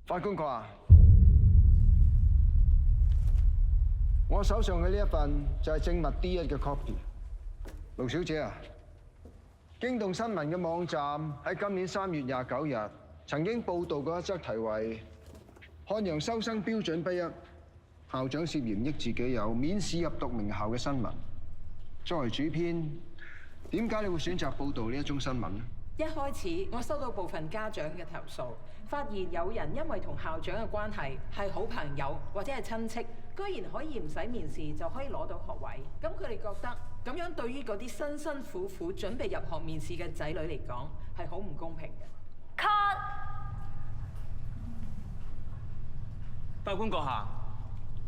法官閣下，我手上嘅呢一份就係證物 D1嘅 copy。盧小姐啊，驚動新聞嘅網站喺今年3月29日曾經報導過一則題為《漢陽收生標準不一，校長涉嫌益自己友，免試入讀名校》嘅新聞。作為主編，點解你會選擇報導呢一宗新聞呢？一開始我收到部分家長嘅投訴，發現有人因為同校長嘅關係係好朋友或者係親戚，居然可以唔使面試就可以攞到學位。咁佢哋覺得咁樣對於嗰啲辛辛苦苦準備入學面試嘅仔女嚟講係好唔公平嘅。Cut！ 法官閣下，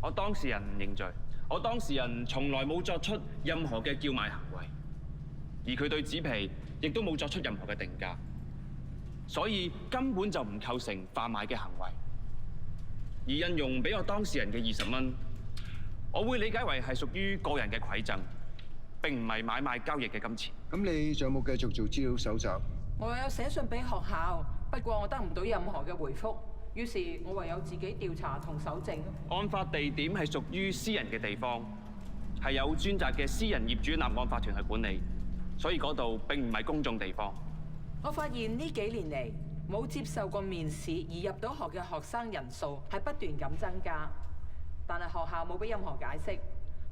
我當事人認罪。我當事人從來冇作出任何嘅叫賣行為，而佢對紙皮亦都冇作出任何嘅定價，所以根本就唔構成販賣嘅行為。而印傭俾我當事人嘅20蚊，我會理解為係屬於個人嘅饋贈，並唔係買賣交易嘅金錢。咁你仲有冇繼續做資料搜集？我有寫信俾學校，不過我得唔到任何嘅回覆。於是我唯有自己調查同搜證。案發地點係屬於私人嘅地方，係有專責嘅私人業主立案法團去管理，所以嗰度並唔係公眾地方。我發現呢幾年嚟冇接受過面試而入到學嘅學生人數係不斷咁增加，但係學校冇俾任何解釋。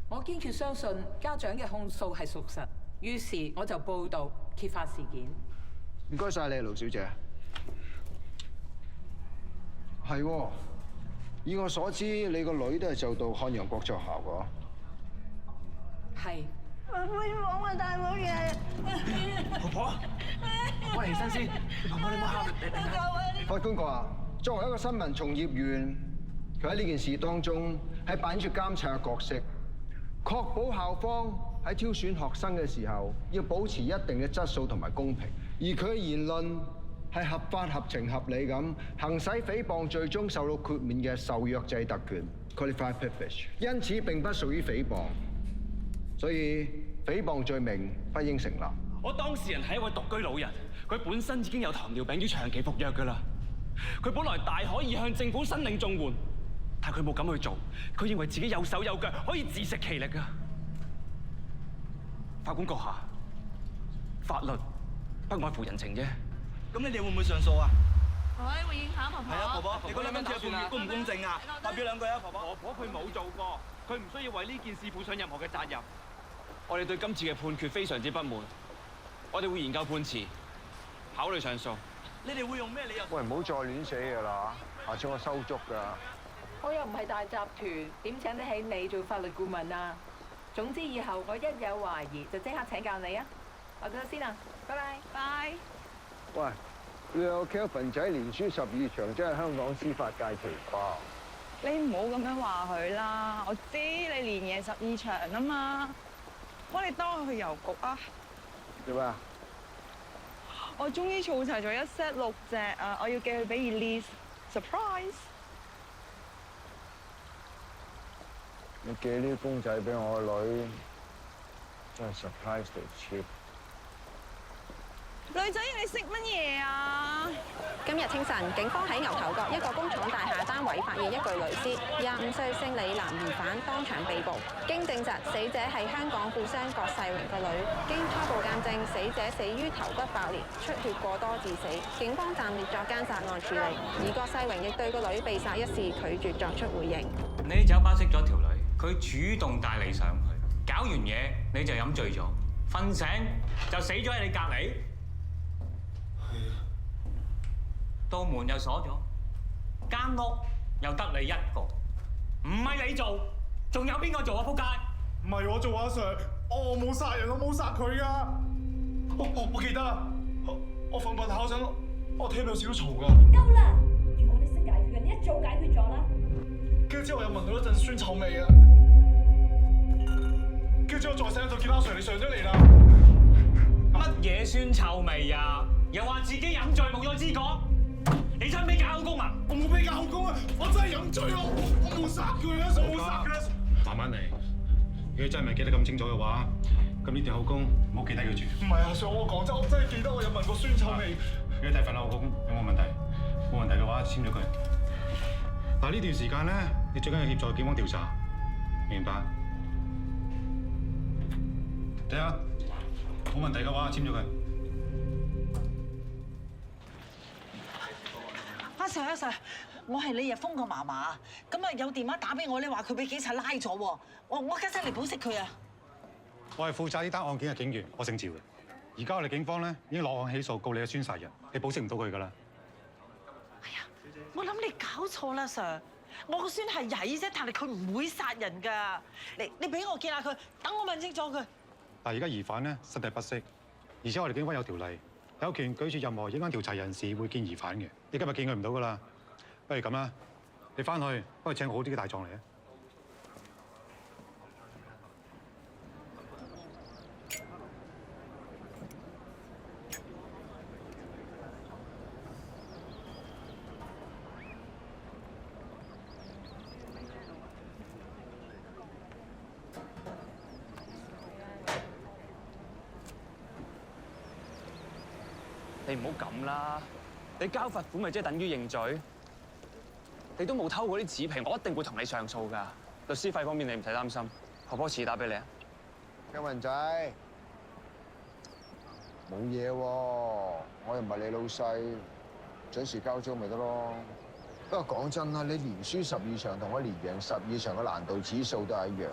我堅決相信家長嘅控訴係屬實，於是我就報導揭發事件。唔該晒你，盧小姐。係喎，以我所知，你個女都係就到漢陽國際學校㗎。係。我杯房啊，大冇嘢。婆婆，我嚟起身先。婆婆你唔好喊。法官閣下，作為一個新聞從業員，佢喺呢件事當中係扮演住監察嘅角色，確保校方喺挑選學生嘅時候要保持一定嘅質素同埋公平，而佢嘅言論係合法、合情、合理咁行使誹謗罪中受到豁免嘅受約制特權 （qualified privilege）， 因此並不屬於誹謗，所以誹謗罪名不應成立。我當事人係一位獨居老人，佢本身已經有糖尿病，要長期服藥㗎啦。佢本來大可以向政府申領綜援，但佢冇咁去做，佢認為自己有手有腳，可以自食其力㗎。法官閣下，法律不外乎人情啫。咁你哋會唔會上訴啊？可以回應下婆婆。係啊，婆婆，你嗰2蚊條判決公唔公正啊？發表2句啊，婆婆。婆婆佢冇做過，佢唔需要為呢件事負上任何嘅責任。我哋對今次嘅判決非常之不滿，我哋會研究判詞，考慮上訴。你哋會用咩理由？喂，唔好再亂寫㗎啦，下次我收足㗎。我又唔係大集團，點請得起你做法律顧問啊？總之以後我一有懷疑就即刻請教你啊！我走先啊，拜拜。拜。喂，你有 Kelvin 仔連輸12場，真係香港司法界奇葩。你唔好咁樣話佢啦，我知你連夜12場啊嘛，我哋當佢去郵局啊。做咩啊？我終於儲齊咗一 set 6隻啊，我要寄去俾 Elise，surprise。你寄呢啲公仔俾我個女，真係 surprise 到超。女仔，你識乜嘢啊？今日清晨，警方喺牛頭角一個工廠大廈單位發現一具女屍，25歲姓李男疑犯當場被捕。經證實，死者係香港富商郭世榮個女。經初步鑑證，死者死於頭骨爆裂，出血過多致死。警方暫列作姦殺案處理，而郭世榮亦對個女被殺一事拒絕作出回應。你喺酒吧識咗條女，佢主動帶你上去，搞完嘢你就飲醉咗，瞓醒就死咗喺你隔離。道門又鎖咗，間屋又得你一個，唔係你做，仲有邊個做啊？仆街！唔係我做啊 Sir， 我冇殺人，我冇殺佢噶。我記得啦，我瞓下嗰陣，我聽到少少嘈噶。夠啦！如果你識解決嘅，你一早解決咗啦。跟住之後我又聞到一陣酸臭味啊，跟住之後再醒就見阿 Sir 你上咗嚟啦。乜嘢酸臭味啊？又話自己飲醉冇咗知覺？你想俾假口供啊？我冇俾假口供啊！我真係飲醉我冇殺佢啊！我冇殺佢。慢慢嚟，如果真係唔係記得咁清楚嘅話，咁呢條口供唔好記低佢住。唔係啊 Sir， 我講真，我真係記得我有聞過酸臭味。如果第份口供有冇問題？冇問題嘅話，簽咗佢。嗱呢段時間咧，你最緊要協助警方調查，明白？睇下，冇問題嘅話，簽咗佢。阿 Sir， 我係李日峰個嫲嫲，咁啊有電話打俾我咧，話佢俾警察拉咗喎，我家陣嚟保釋佢啊！我係負責呢單案件嘅警員，我姓趙嘅。而家我哋警方咧已經落案起訴告你嘅孫殺人，你保釋唔到佢㗎啦。哎呀，我諗你搞錯啦 ，Sir， 我個孫係曳啫，但係佢唔會殺人㗎。你俾我見下佢，等我問清楚佢。但係而家疑犯咧身體不適，而且我哋警方有條例，有權拒絕任何影響調查人士會見疑犯嘅。你今日見佢唔到㗎啦，不如咁啦，你翻去幫佢請個好啲嘅大狀嚟啊！你唔好咁啦，你交罰款咪即係等於認罪？你都冇偷嗰啲紙皮，我一定會同你上訴㗎。律師費方面你唔使擔心，婆婆遲打俾你啊。嘉文仔，冇嘢喎，我又唔係你老細，準時交租咪得咯。不過講真啦，你連輸12場同我連贏12場嘅難度指數都係一樣。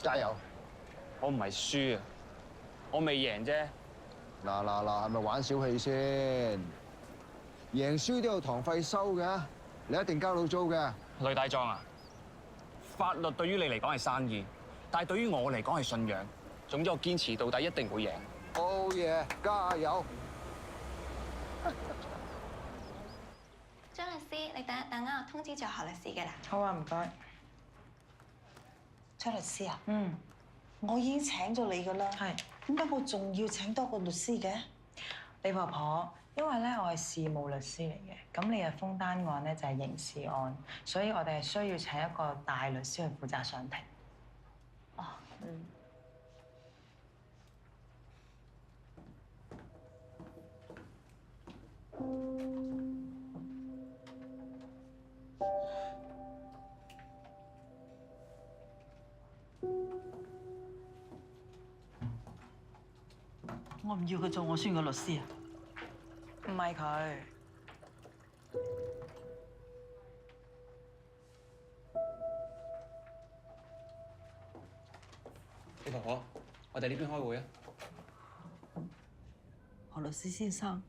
加油！我唔係輸啊，我未贏啫。嗱，係咪玩小氣先？贏輸都有堂費收嘅，你一定交到租嘅。雷大壯啊，法律對於你嚟講係生意，但係對於我嚟講係信仰。總之我堅持到底，一定會贏。好嘢，加油！張律師，你等一等啊，我通知咗何律師嘅啦。好啊，唔該。張律師啊，嗯，我已經請咗你㗎啦。係。點解我仲要請多個律師嘅？李婆婆，因為咧我係事務律師嚟嘅，咁李日峰單案咧就係刑事案，所以我哋係需要請一個大律師去負責上庭。哦，嗯。我唔要佢做我孫嘅律師啊！唔係佢。李婆婆，我哋呢邊開會啊！何律師先生，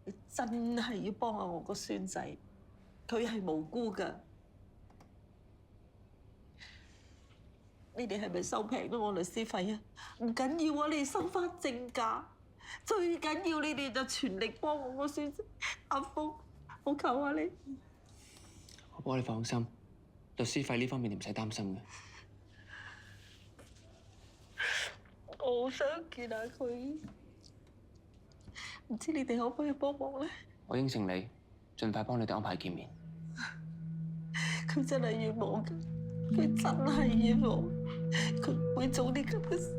你真係要幫下我個孫仔，佢係無辜㗎。你哋係咪收平咗我律師費啊？唔緊要啊，你哋收翻正價。最緊要你哋就全力幫我個孫仔。阿峰，我求下你。婆婆你放心，律師費呢方面你唔使擔心嘅。我好想見下佢，唔知你哋可唔可以幫忙咧？我應承你，盡快幫你哋安排見面。佢真係冤枉㗎，佢真係冤枉，佢唔會做啲咁嘅事。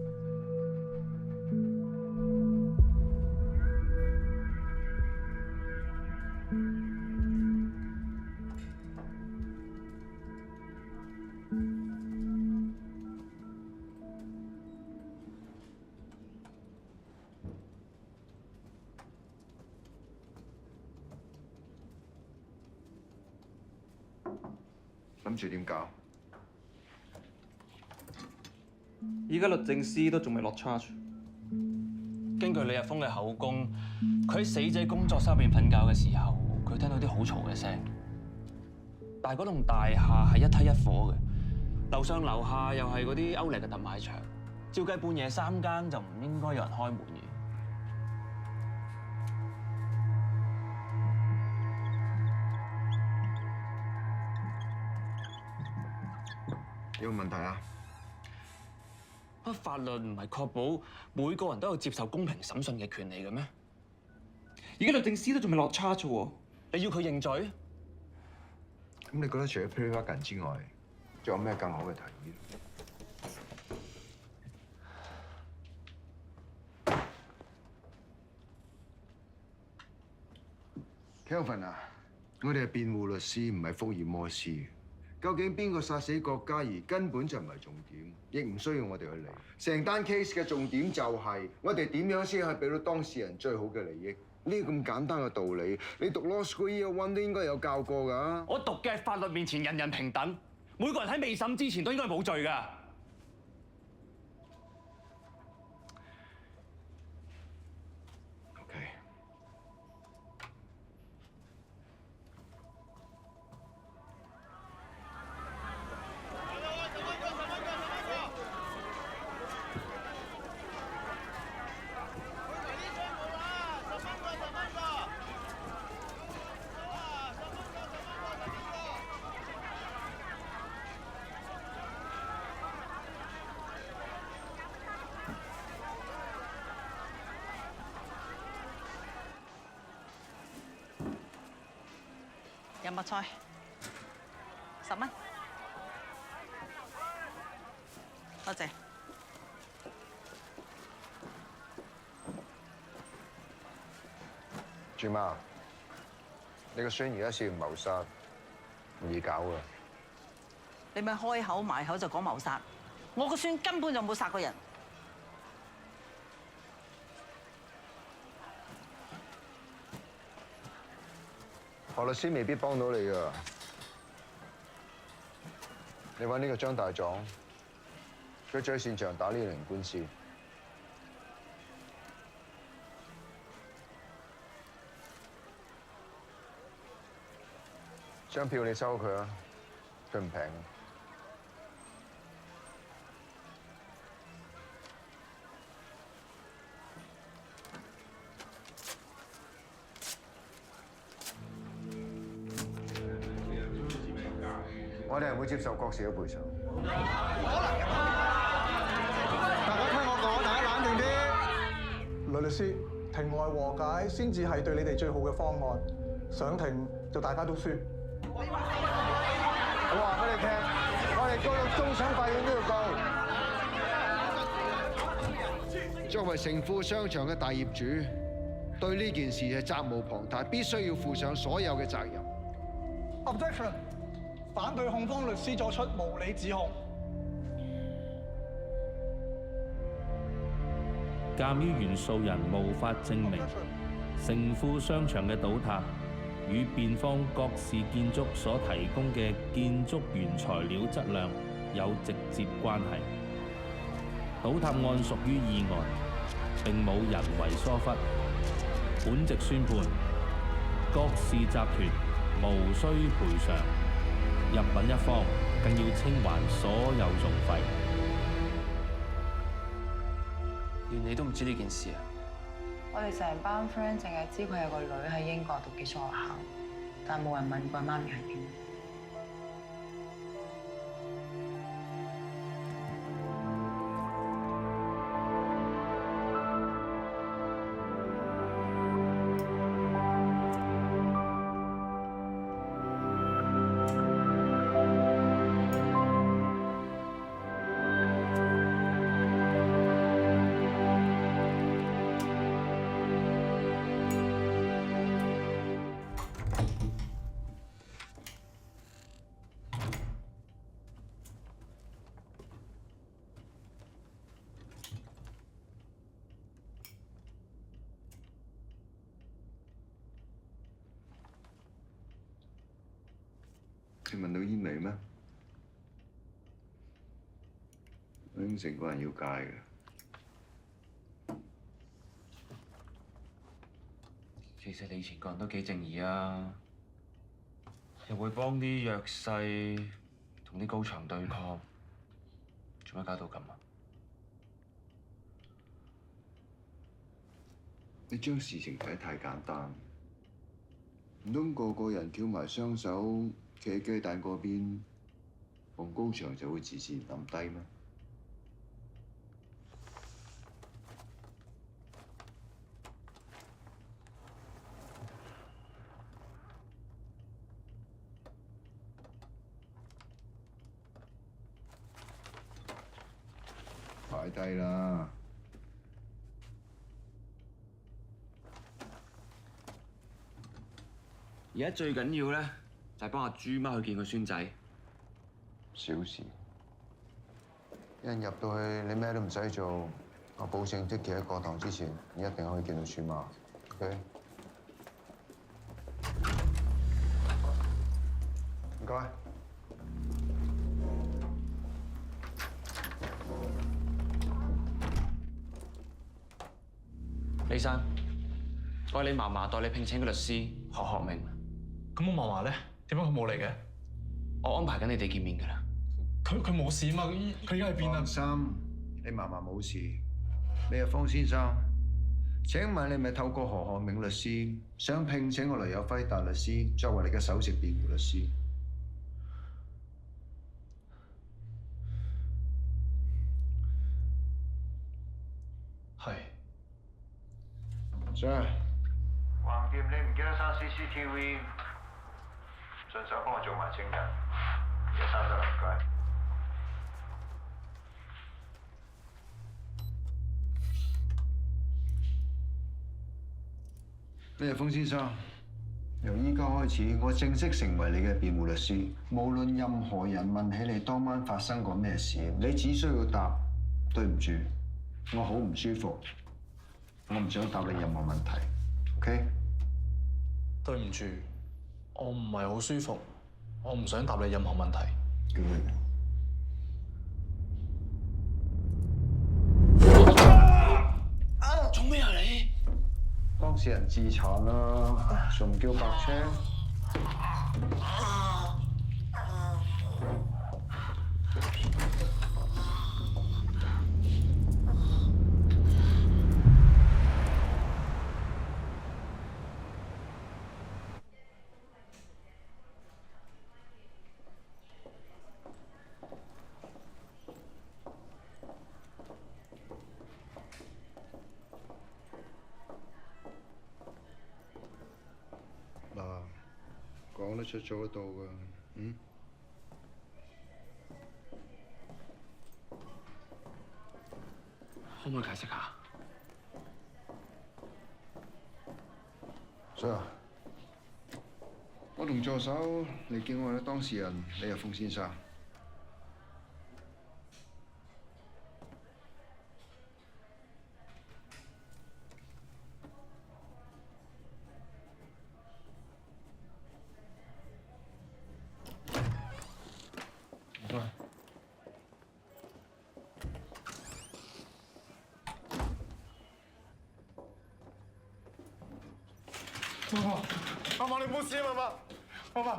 諗住點搞？依家律政司都仲未落 charge。根據李日峰嘅口供，佢喺死者工作室入邊瞓覺嘅時候，佢聽到啲好嘈嘅聲。但係嗰棟大廈係一梯一伙嘅，樓上樓下又係嗰啲歐力嘅特賣場，照計半夜3更就唔應該有人開門嘅。有冇問題啊？法律唔係確保每個人都有接受公平審訊嘅權利嘅咩？而家律政司都仲未落 charge 喎，你要佢認罪？咁你覺得除咗 plea bargain 之外，仲有咩更好嘅提議？Kelvin 啊，我哋係辯護律師，唔係福爾摩斯。究竟邊個殺死郭嘉怡根本就唔係重點，亦唔需要我哋去理。成單 case 嘅重點就係我哋點樣先可以俾到當事人最好嘅利益。呢個咁簡單嘅道理，你讀 Law School Year One 都應該有教過㗎。我讀嘅法律面前人人平等，每個人喺未審之前都應該冇罪㗎。OK。有麥菜，10蚊，多謝。朱媽，你個孫而家涉嫌謀殺，唔易搞㗎。你咪開口埋口就講謀殺，我個孫根本就冇殺過人。何律師未必幫到你㗎。你揾呢個張大狀，佢最擅長打呢類型官司。張票你收佢啊，佢唔平。我哋係唔會接受郭氏嘅賠償。大家聽我講，大家冷靜啲。呂律師，庭外和解先至係對你哋最好嘅方案。上庭就大家都輸。我話俾你聽，我哋告到終審法院都要告。作為城富商場嘅大業主，對呢件事係責無旁貸，必須要負上所有嘅責任。Objection！ 反對控方律師作出無理指控。鑑於原訴人無法證明城富商場嘅倒塌與辯方郭氏建築所提供嘅建築原材料質量有直接關係，倒塌案屬於意外，並冇人為疏忽。本席宣判，郭氏集團無需賠償。入稟一方更要清還所有訟費。連你都唔知呢件事啊？我哋成班 friend 淨係知佢有個女喺英國讀寄宿學校，但冇人問過媽咪係邊。你聞到煙味咩？我應承過人要戒嘅。其實你以前個人都幾正義啊，又會幫啲弱勢同啲高牆對抗，做乜搞到咁啊？你將事情睇得太簡單，唔通個個人翹埋雙手企喺雞蛋嗰邊，黃高牆就會自然冧低咩？擺低啦！而家最緊要咧，就係幫阿豬媽去見個孫仔。小事。一入到去，你咩都唔使做，我保證即期喺過堂之前，你一定可以見到豬媽。OK？唔該。李生，我係你嫲嫲代你聘請嘅律師何學明。咁我嫲嫲咧，點解佢冇嚟嘅？我安排緊你哋見面㗎啦。佢冇事嘛？佢而家喺邊啊？放心，你嫲嫲冇事。你係方先生，請問你咪透過何學明律師想聘請我雷有輝大律師作為你嘅首席辯護律師？係。Sir，橫掂你唔記得刪 CCTV，順手幫我做埋證人，而家刪得啦，唔該。咩風先生？由依家開始，我正式成為你嘅辯護律師。無論任何人問起你當晚發生過咩事，你只需要答對唔住，我好唔舒服。我唔想答你任何問題 ，OK？ 對唔住，我唔係好舒服，我唔想答你任何問題。做咩啊你？當事人自殘啦，仲唔叫白車？講得出做得到㗎，可唔可以解釋下？Sir， 我同助手嚟見我嘅當事人李日鳳先生。媽媽，你冇事啊，媽媽。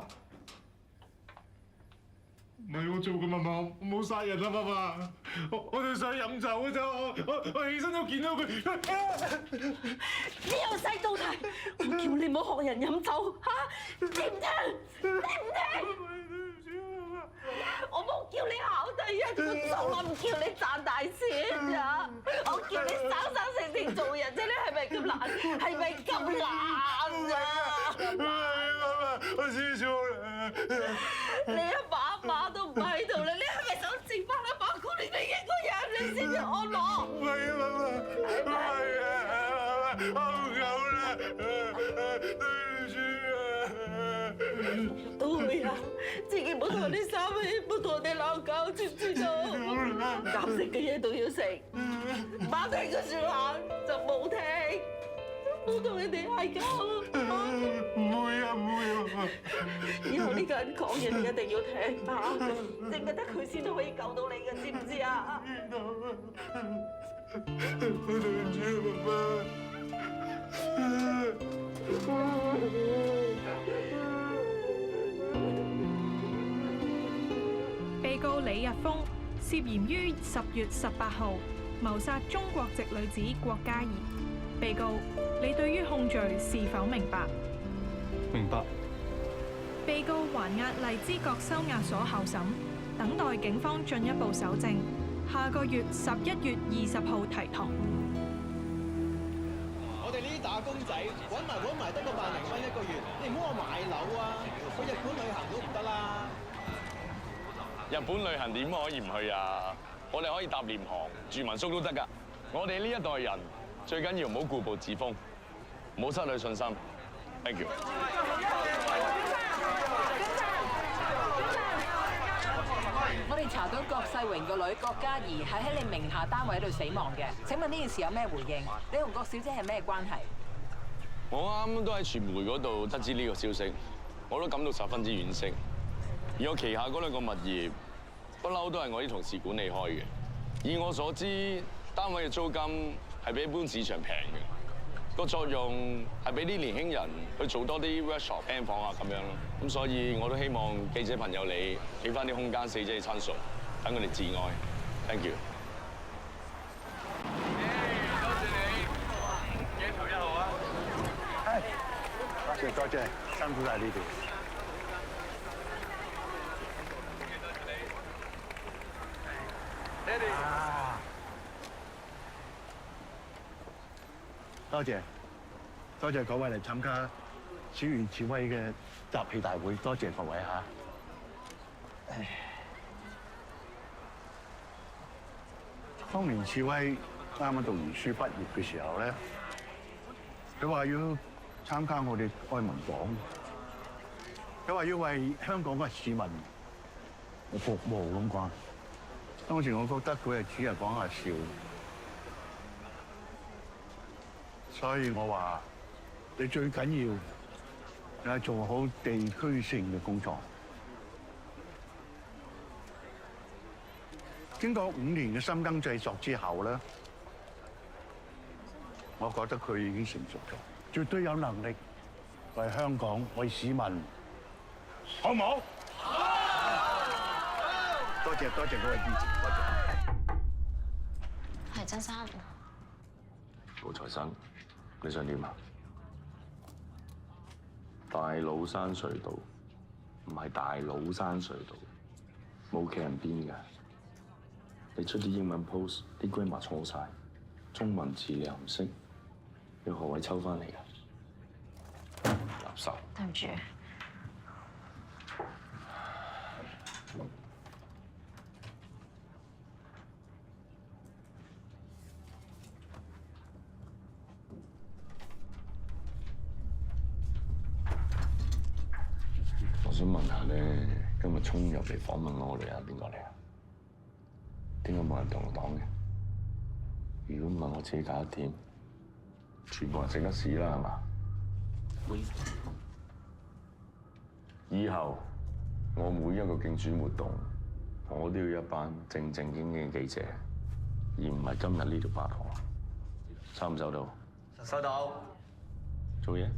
唔係我做嘅，媽媽，我冇殺人啊，媽媽。我哋想飲酒嘅啫，我起身都見到佢。你由細到大，我叫你唔好學人飲酒嚇，知唔聽？聽唔聽？我冇叫你考第一，我從來唔叫你賺大錢咋。我叫你生生性性做人啫，你係咪咁懶？係咪咁懶啊？我知錯啦。你阿爸阿媽都唔喺度啦，你係咪想剩翻阿爸過你哋一個人，你先至安樂？唔係啊，媽媽，唔係啊，我唔夠啦，對唔住啊。都會啊，自己唔好同人哋生氣，唔好同人哋鬧交，知唔知道？啱食嘅嘢都要食，唔啱聽嘅説話就冇聽，唔好同人哋嗌交。唔會啊，唔會啊！以後呢個人講嘢你一定要聽啊，淨係得佢先都可以救到你嘅，知唔知啊？對唔住啊，被告李日豐涉嫌於10月18號謀殺中國籍女子郭嘉怡。被告，你對於控罪是否明白？明白。被告還押荔枝角收押所候審，等待警方進一步搜證，下個月11月20號提堂。我哋呢啲打工仔揾埋得個100零蚊一個月，你唔好話買樓啊，去日本旅行都唔得啦。日本旅行點可以唔去啊？我哋可以搭廉航住民宿都得㗎。我哋呢一代人最緊要唔好固步自封，唔好失去信心。Thank you。我哋查到郭世榮個女郭嘉怡係喺你名下單位度死亡嘅。請問呢件事有咩回應？你同郭小姐係咩關係？我啱都喺傳媒嗰度得知呢個消息，我都感到十分之惋惜。而我旗下嗰兩個物業，不嬲都係我啲同事管理開嘅。以我所知，單位嘅租金係比一般市場平嘅，個作用係俾啲年輕人去做多啲 workshop 廳房啊咁樣咯。咁所以我都希望記者朋友你俾翻啲空間死者嘅親屬，等佢哋自愛。Thank you。多謝你，鏡頭1號啊！多謝，辛苦晒呢條。多謝各位嚟參加小圓智威嘅集氣大會，多謝各位嚇。當年智威啱啱讀完書畢業嘅時候咧，佢話要參加我哋愛民黨，佢話要為香港嘅市民服務咁講。當時我覺得佢係只係講下笑，所以我話你最緊要係做好地區性嘅工作。經過5年嘅深耕製作之後咧，我覺得佢已經成熟咗，絕對有能力為香港、為市民，好唔好？多謝各位支持，多謝。係曾生，高材生，你想點啊？大老山隧道唔係大老山隧道，冇企人邊㗎。你出啲英文 post， 啲 grammar 錯晒，中文字你又唔識，要何偉抽翻嚟㗎？垃圾！對唔住。我想問下咧，今日衝入嚟訪問我哋係邊個嚟啊？點解冇人同我講嘅？如果唔係我自己搞得掂，全部人食得屎啦，係嘛？以後我每一個競選活動，我都要一班正正經經嘅記者，而唔係今日呢條八婆。收唔收到？收到。做嘢。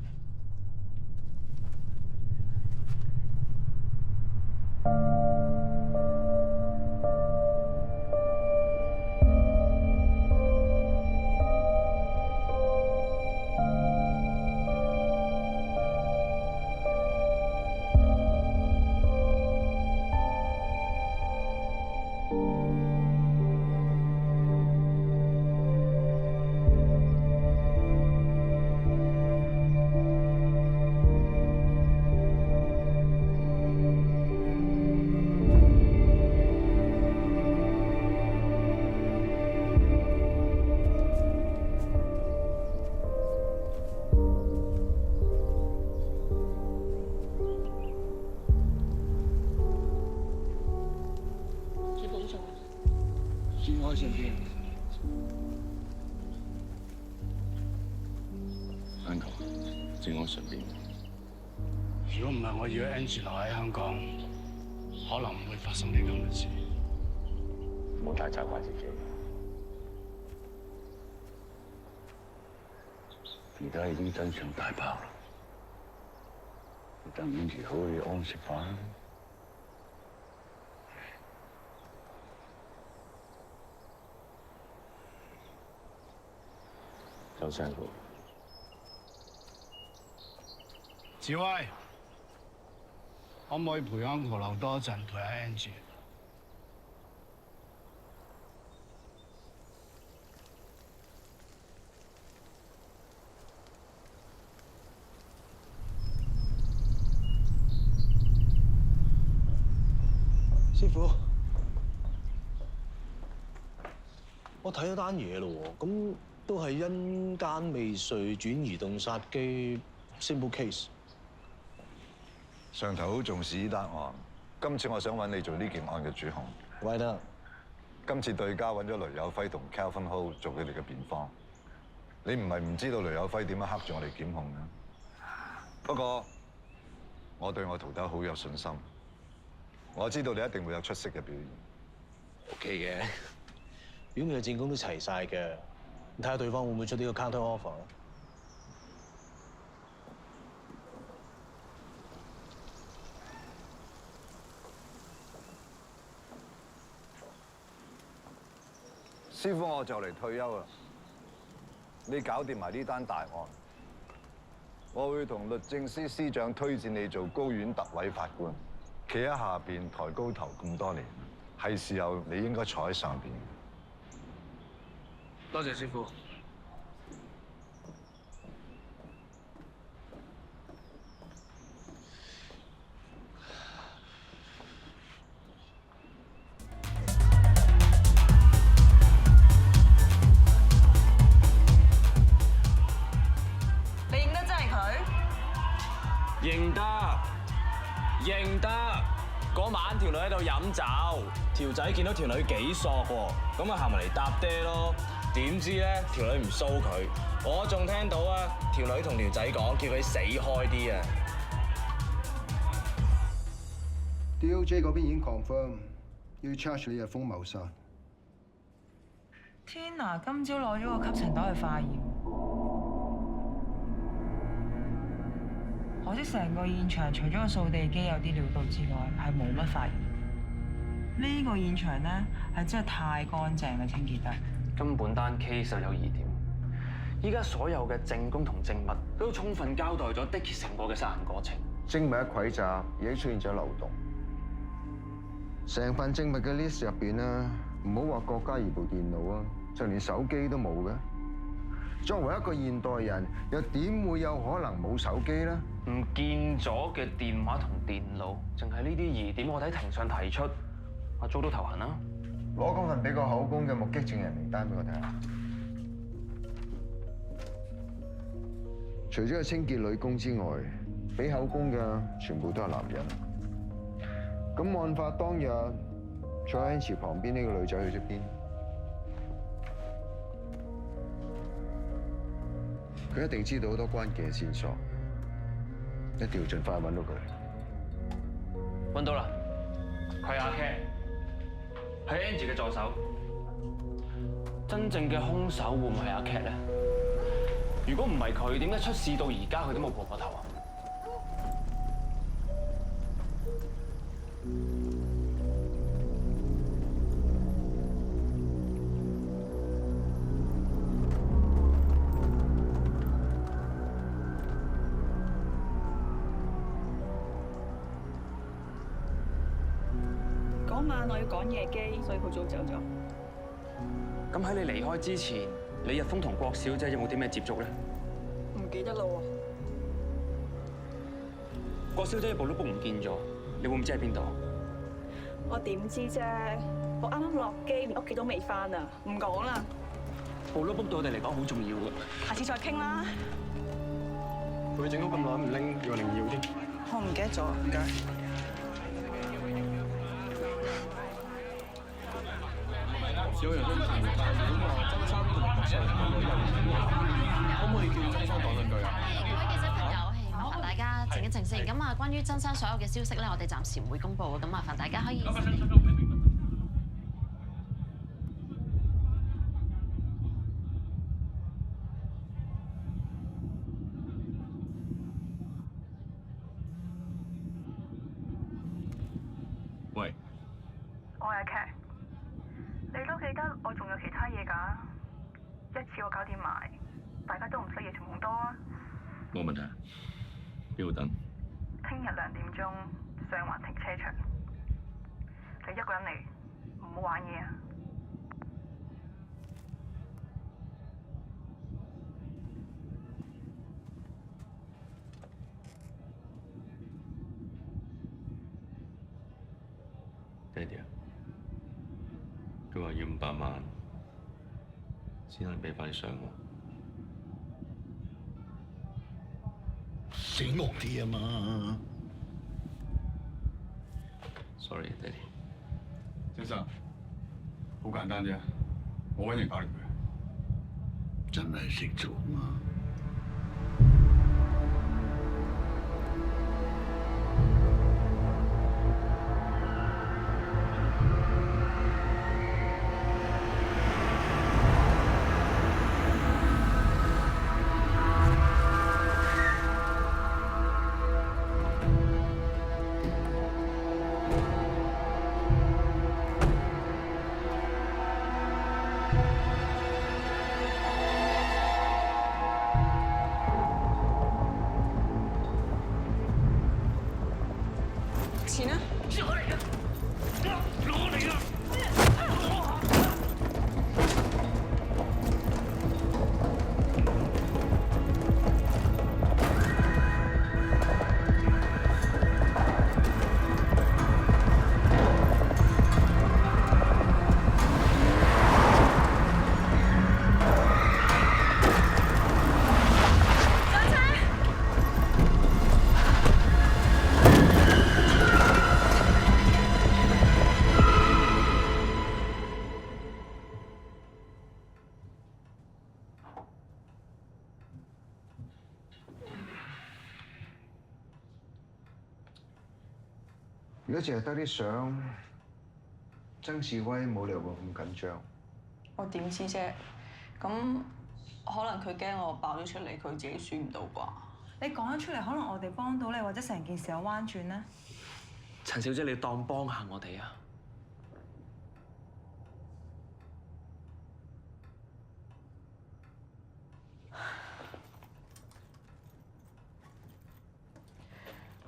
順便。Uncle， 節哀順變。如果唔係我要 Angie 留喺香港，可能唔會發生呢咁嘅事。唔好太責怪自己。而家已經真相大爆啦，等 Angie 可以安息翻。有聲喎。志威，可唔可以陪 Uncle 留多一陣，陪下 Angie？師傅，我睇咗單嘢咯喎，咁都係因奸未遂轉移動殺機 simple case。上頭好重視呢單案，今次我想揾你做呢件案嘅主控。喂得。今次對家揾咗雷有輝同 Calvin Ho 做佢哋嘅辯方。你唔係唔知道雷有輝點樣黑住我哋檢控嘅，不過我對我徒弟好有信心，我知道你一定會有出色嘅表現。OK 嘅，表面嘅證供都齊晒嘅，你睇下對方會唔會出呢個 counter offer。師傅，我就嚟退休啦，你搞掂埋呢單大案，我會同律政司司長推薦你做高院特委法官，企喺下邊抬高頭咁多年，係時候你應該坐喺上邊。多謝師傅。認得，嗰晚條女喺度飲酒，條仔見到條女幾索喎，咁啊行埋嚟搭爹咯。點知咧條女唔騷佢，我仲聽到啊條女同條仔講叫佢死開啲啊。DOJ 嗰邊已經 confirm 要 charge 李日峰謀殺。天啊！今朝攞咗個吸塵袋去化驗。可惜成個現場除咗個掃地機有啲料到之外，係冇乜發現。呢個現場咧係真係太乾淨啦，清潔得。根本單 case 就有疑點。依家所有嘅證供同證物都充分交代咗的確成個嘅殺人過程。證物一潰雜，已經出現咗漏洞。成份證物嘅 list 入邊咧，唔好話郭嘉怡部電腦啊，就連手機都冇嘅。作為一個現代人，又點會有可能冇手機咧？唔見咗嘅電話同電腦，淨係呢啲疑點，我喺庭上提出，阿租都頭痕啦。攞嗰份俾個口供嘅目擊證人名單俾我睇下。除咗個清潔女工之外，俾口供嘅全部都係男人。咁案發當日坐喺池旁邊呢個女仔去咗邊？佢一定知道好多關鍵嘅線索，一定要盡快揾到佢。揾到啦，佢係阿 Cat，係 Angie 嘅助手。真正嘅兇手會唔係阿 Cat 咧？如果唔係佢，點解出事到而家佢都冇破過頭啊？嗰晚我要趕夜機，所以好早走咗。咁喺你離開之前，李日峰同郭小姐有冇啲咩接觸咧？唔記得啦喎。郭小姐嘅部 notebook 唔見咗，你會唔知喺邊度？我點知啫？我啱啱落機，連屋企都未返啊！唔講啦。部 notebook 對我哋嚟講好重要㗎。下次再傾啦。佢整咗咁耐唔拎，要我另要添。我唔記得咗，唔該。有人都提到話真三同埋石人嘅旅遊可唔可以叫真三講兩句啊？各位記者朋友，係麻煩大家靜一靜先。咁啊，關於真山所有嘅消息咧，我哋暫時唔會公佈。咁麻煩大家可以。喂，我係 Cat。你都記得我仲有其他嘢㗎，一次我搞掂埋，大家都唔使夜從咁多啊。冇問題，邊度等？聽日2點鐘上環停車場，你一個人嚟，唔好玩嘢啊！爹哋啊！佢話要500萬先能俾翻你上喎。醒目啲啊嘛。Sorry， 爹哋。先生，好簡單啫，我揾人搞掂佢。真係識做嘛？錢啊！攞嚟啦！如果淨係得啲相，曾志威冇理由會咁緊張。我點知啫？咁可能佢驚我爆咗出嚟，佢自己選唔到啩？你講咗出嚟，可能我哋幫到你，或者成件事有彎轉咧。陳小姐，你當幫下我哋啊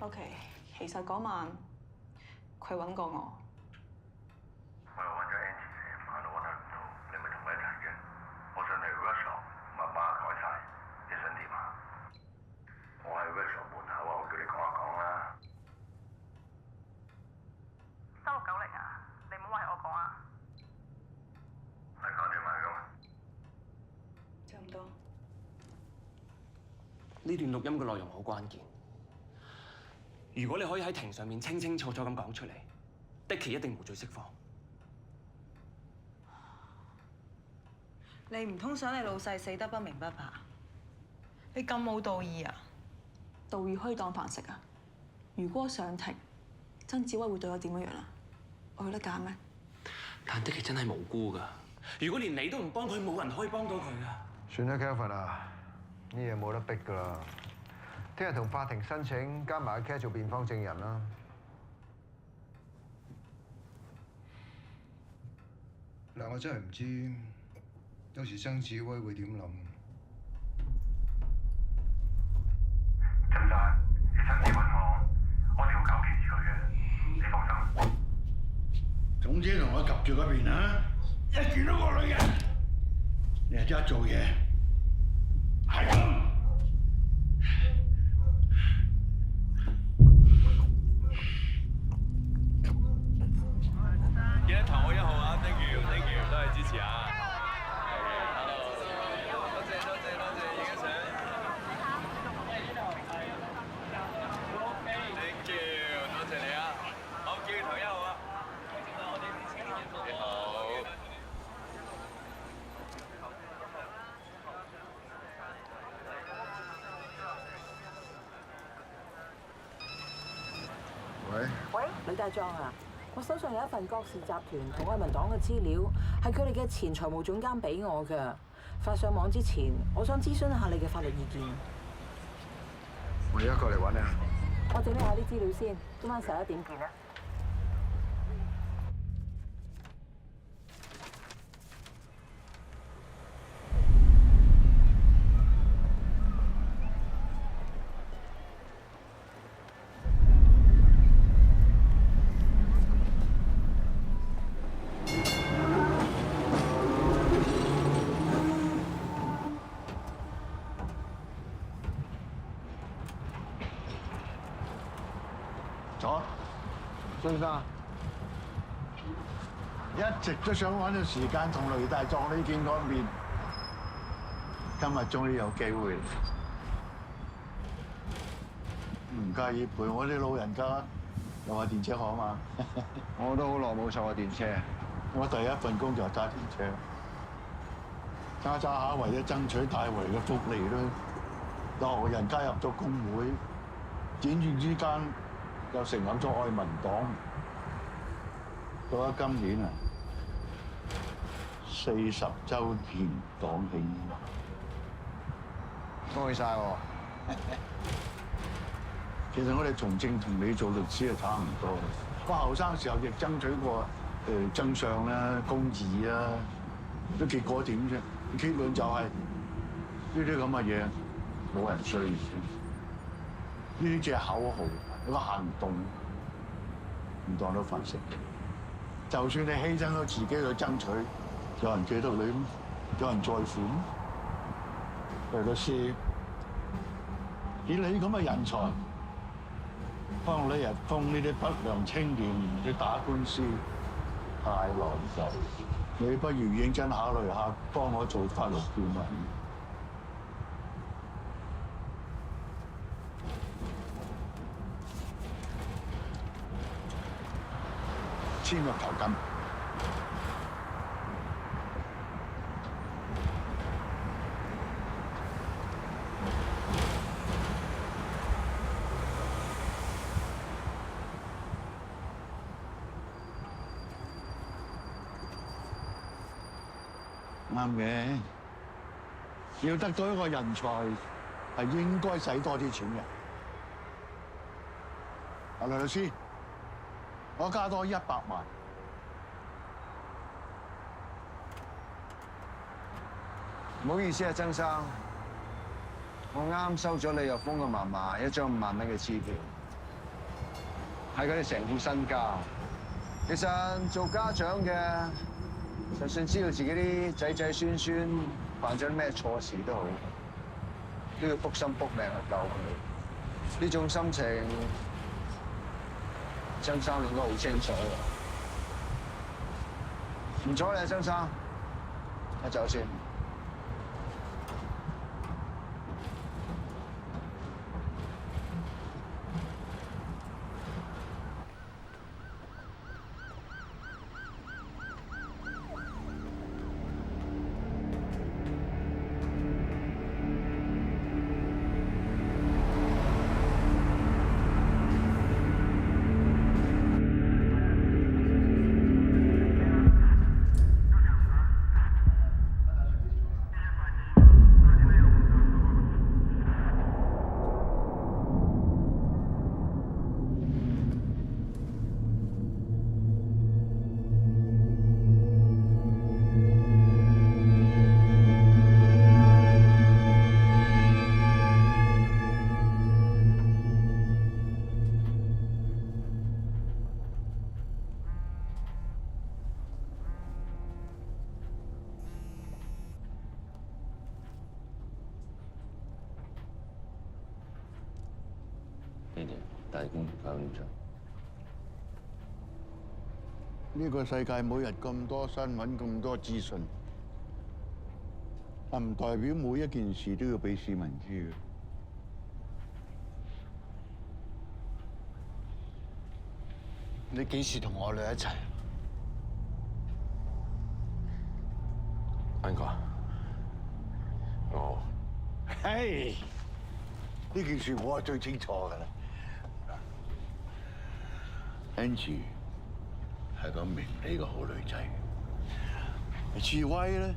！OK， 其實嗰晚佢揾過我。我又揾咗 Angie 成晚都揾佢唔到，你咪同佢一齊嘅。我上嚟 workshop，咪幫佢改晒，你想點啊？我喺 workshop 門口啊，我叫你講一講啦。369啊，你唔好話係我講啊。係搞掂埋㗎嘛？差唔多。呢段錄音嘅內容好關鍵。如果你可以喺庭上面清清楚楚咁講出嚟，的奇一定無罪釋放。你唔通想你老細死得不明不白？你咁冇道義啊？道義可以當飯食啊！如果我上庭，曾志威會對我點樣啊？我有得揀咩？但的奇真係無辜㗎。如果連你都唔幫佢，冇人可以幫到佢㗎。算啦 ，Kelvin 啊，呢嘢冇得逼㗎啦。聽日同法庭申請加埋阿 Cat 做辯方證人啦。嗱，我真係唔知，有時曾志威會點諗。曾生，你親自揾我條狗歧視佢嘅，你放心。總之同我及住嗰邊啊！一見到個女人，你就即刻做嘢，係咁。記得投我1號啊 ！Thank you， 多謝支持啊 ！Hello， 多謝，影一相。Thank you， 多謝你啊！好，叫你投1號啊！你好。喂，呂大壯啊！我手上有一份郭氏集團同愛民黨嘅資料，係佢哋嘅前財務總監俾我㗎。發上網之前，我想諮詢下你嘅法律意見。我而家過嚟揾你啊！我整理下啲資料先，今晚11點見啦。坐，先生，一直都想揾個時間同雷大壯呢見個面，今日終於有機會。唔介意陪我啲老人家遊下電車河嘛？我都好耐冇坐過電車。我第一份工就係揸電車，揸下為咗爭取大圍嘅福利啦。有人加入咗工會，轉轉之間又成立咗愛民黨。到咗今年啊，40週年黨慶，恭喜晒喎！其實我哋從政同你做律師係差唔多。我後生時候亦爭取過真相啦、公義啦，都結果點啫？結論就係呢啲咁嘅嘢冇人需要，呢啲只係口號，一個行動唔當到飯食。就算你犧牲咗自己去爭取，有人記得你咩？有人在乎咩？係律師，以你咁嘅人才，幫你幫呢啲不良青年去打官司，太難受。你不如認真考慮下，幫我做法律顧問。簽個頭金。啱嘅，要得到一個人才係應該使多啲錢嘅。阿梁律師，我加多100萬。唔好意思啊，曾生，我啱收咗你又封個嫲嫲一張5萬蚊嘅支票，係佢哋成副身家。其實做家長嘅，就算知道自己啲仔仔孫孫犯咗啲咩錯事都好，都要卜心卜命去救佢。呢種心情，曾生應該好清楚嘅。唔阻你啊，曾生，我走先。大公教練長，呢個世界每日咁多新聞、咁多資訊，但唔代表每一件事都要俾市民知嘅。你幾時同我女一齊？安哥，我，嘿，呢件事我係最清楚㗎啦。Angie 係個明理嘅好女仔，志威咧，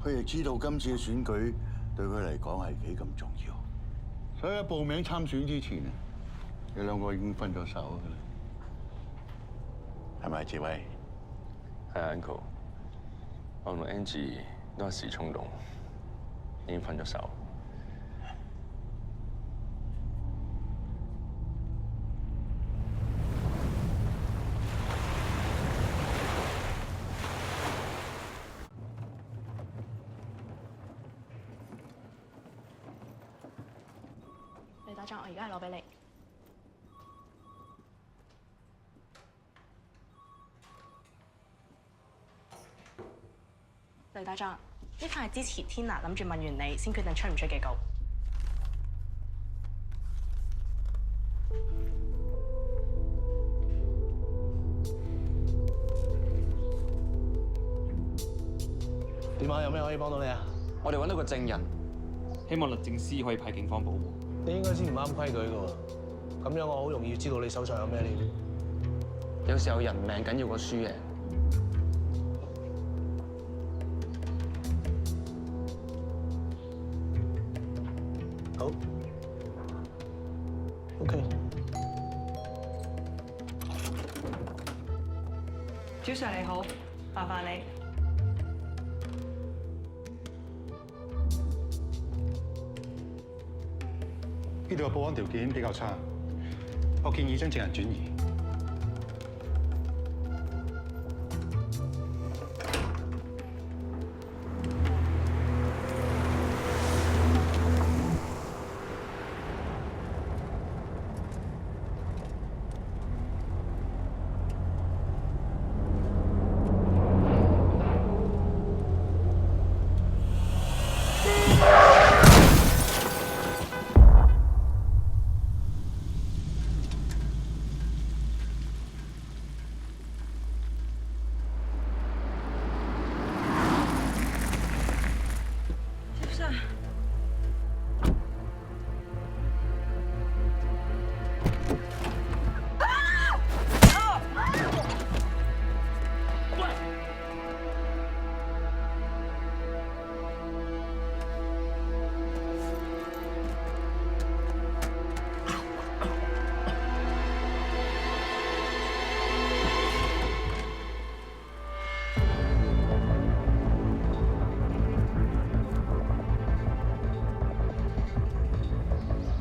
佢亦知道今次嘅選舉對佢嚟講係幾咁重要，所以喺報名參選之前啊，你兩個已經分咗手㗎啦，係咪志威？係 Uncle， 我同 Angie 都一時衝動，已經分咗手。我而家係攞俾你。雷大狀，呢塊係之前天娜諗住問完你先決定出唔出嘅稿。點啊？有咩可以幫到你啊？我哋揾到個證人，希望律政司可以派警方保護。你應該先唔啱規矩嘅喎，咁樣我好容易知道你手上有咩料。有時候人命緊要過輸贏。好 ，OK。朱 Sir 你好，麻煩你。呢度嘅保安條件比較差，我建議將證人轉移。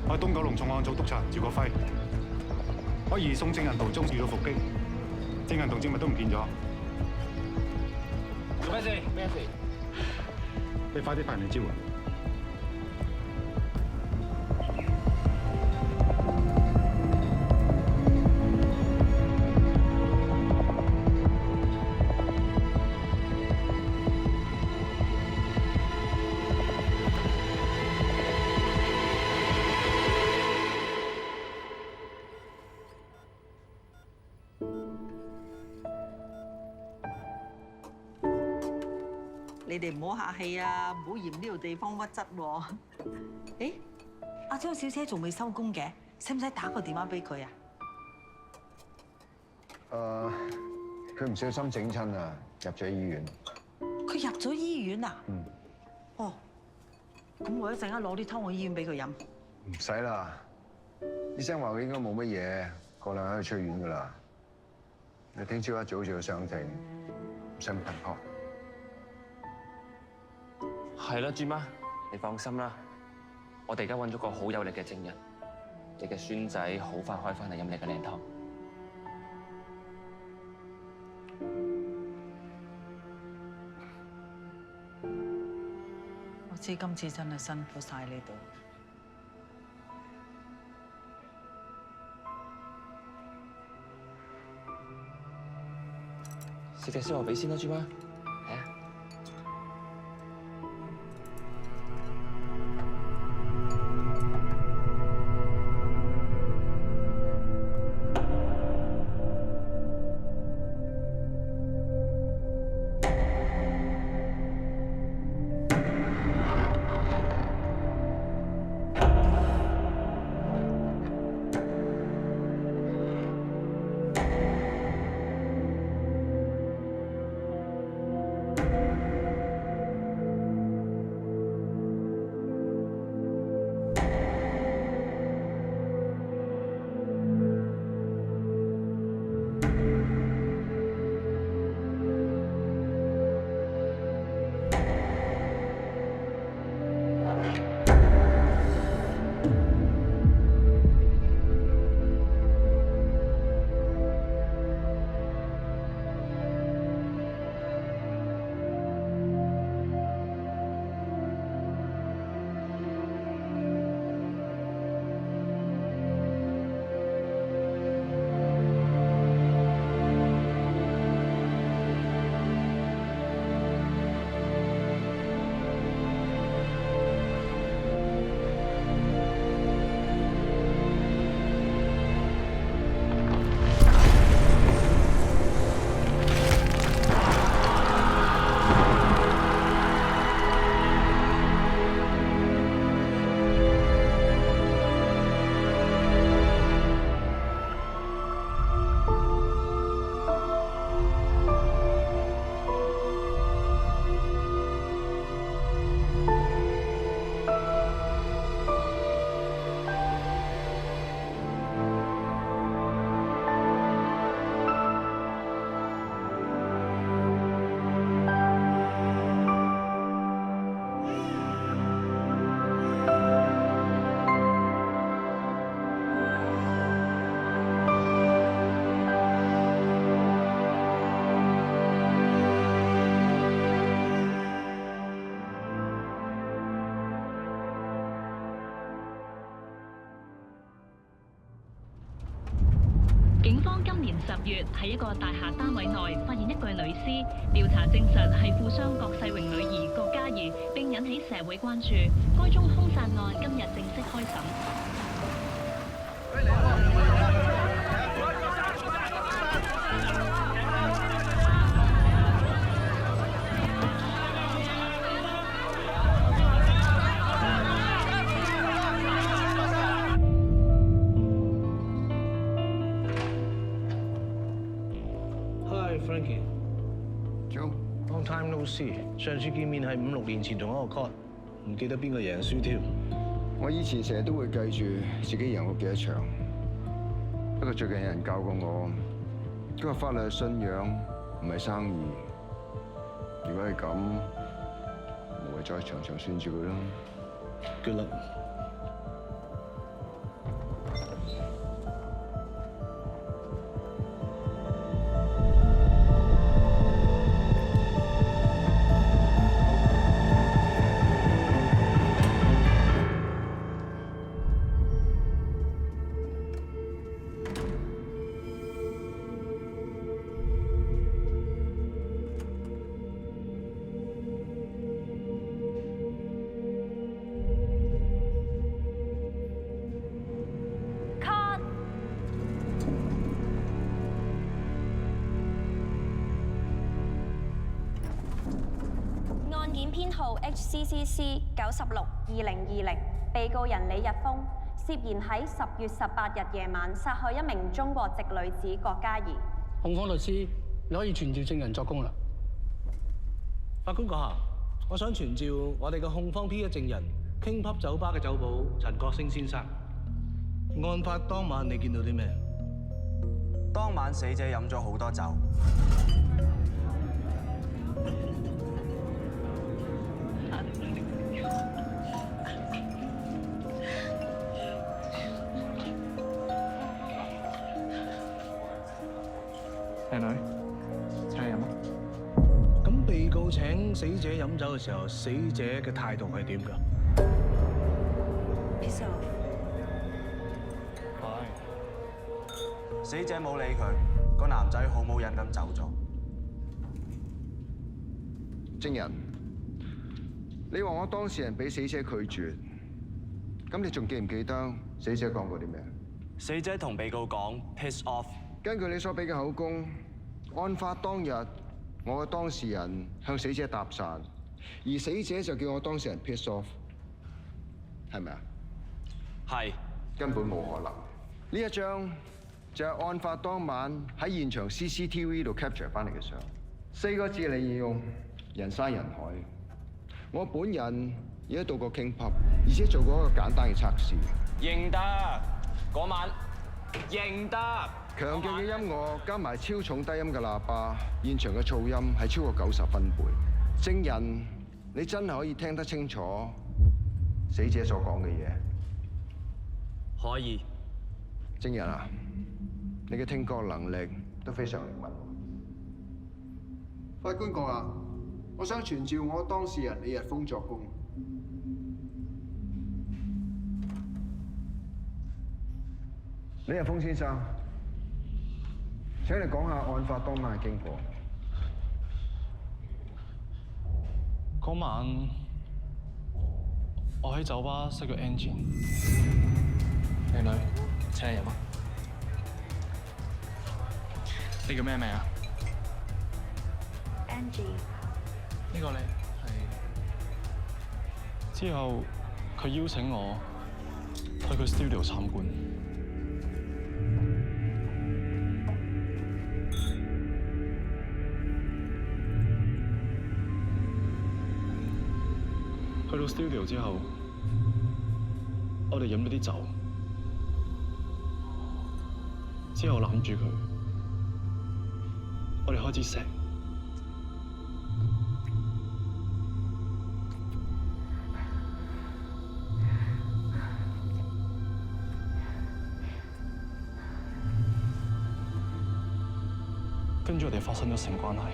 我係東九龍重案組督察趙國輝，我移送證人途中遇到伏擊，證人同證物都唔見咗。做咩事？咩事？你快啲派人嚟支援。你哋唔好客氣啊，唔好嫌呢度地方屈質喎。誒，阿張小姐仲未收工嘅，使唔使打個電話俾佢啊？佢唔小心整親啊，入咗醫院。佢入咗醫院啊？嗯。哦，咁我一陣間攞啲湯去醫院俾佢飲。唔使啦，醫生話佢應該冇乜嘢，過兩日可以出院噶啦。你聽朝一早就要上庭，唔使咁頻撲。係啦，豬媽，你放心啦，我哋而家揾咗個好有力嘅證人，你嘅孫仔好快開翻嚟飲你嘅靚湯。我知今次真係辛苦晒你哋。食隻燒鵝髀先啦，豬媽。係啊。警方今年10月喺一個大廈單位內發現一具女屍，調查證實係富商郭世榮女兒郭嘉怡，並引起社會關注。該宗兇殺案今日正式開審。Frankie， Joe， long time no see。上次見面係5、6年前同一個 court， 唔記得邊個贏輸添。我以前成日都會計住自己贏過幾多場，不過最近有人教過我，佢話法律係信仰，唔係生意。如果係咁，無謂再場場算住佢啦。Good luck。案件編號 HCCC 96-2020，被告人李日峰涉嫌喺10月18日夜晚殺害一名中國籍女子郭嘉怡。控方律師，你可以傳召證人作供啦。法官閣下，我想傳召我哋嘅控方 P1 證人 King Pub 酒吧嘅酒保陳國星先生。案發當晚你見到啲咩？當晚死者飲咗好多酒。靚女，請你飲啊！咁被告請死者飲酒嘅時候，死者嘅態度係點㗎？死者冇理佢，個男仔好冇癮咁走咗。證人，你話我當事人俾死者拒絕，咁你仲記唔記得死者講過啲咩？死者同被告講 piss off。根據你所俾嘅口供，案發當日，我嘅當事人向死者搭訕，而死者就叫我當事人 piss off， 係咪啊？係。根本冇可能。呢一張就係案發當晚喺現場 CCTV 度 capture 翻嚟嘅相。4個字嚟形容：人山人海。我本人亦都到過 King Pub， 而且做過一個簡單嘅測試。認得嗰晚，認得。強勁嘅音樂加埋超重低音嘅喇叭，現場嘅噪音係超過90分貝。證人，你真係可以聽得清楚死者所講嘅嘢？可以。證人啊，你嘅聽覺能力都非常靈敏。法官閣下，我想傳召我當事人李日峰作供。李日峰先生。請你講下案發當晚嘅經過。嗰晚我喺酒吧熄咗 engine。靚女，請你飲啊！你叫咩名啊 Angie。呢個你係。之後佢邀請我去佢 studio 參觀。去到 studio 之後，我哋飲咗啲酒，之後攬住佢，我哋開始錫。跟住我哋發生咗性關係。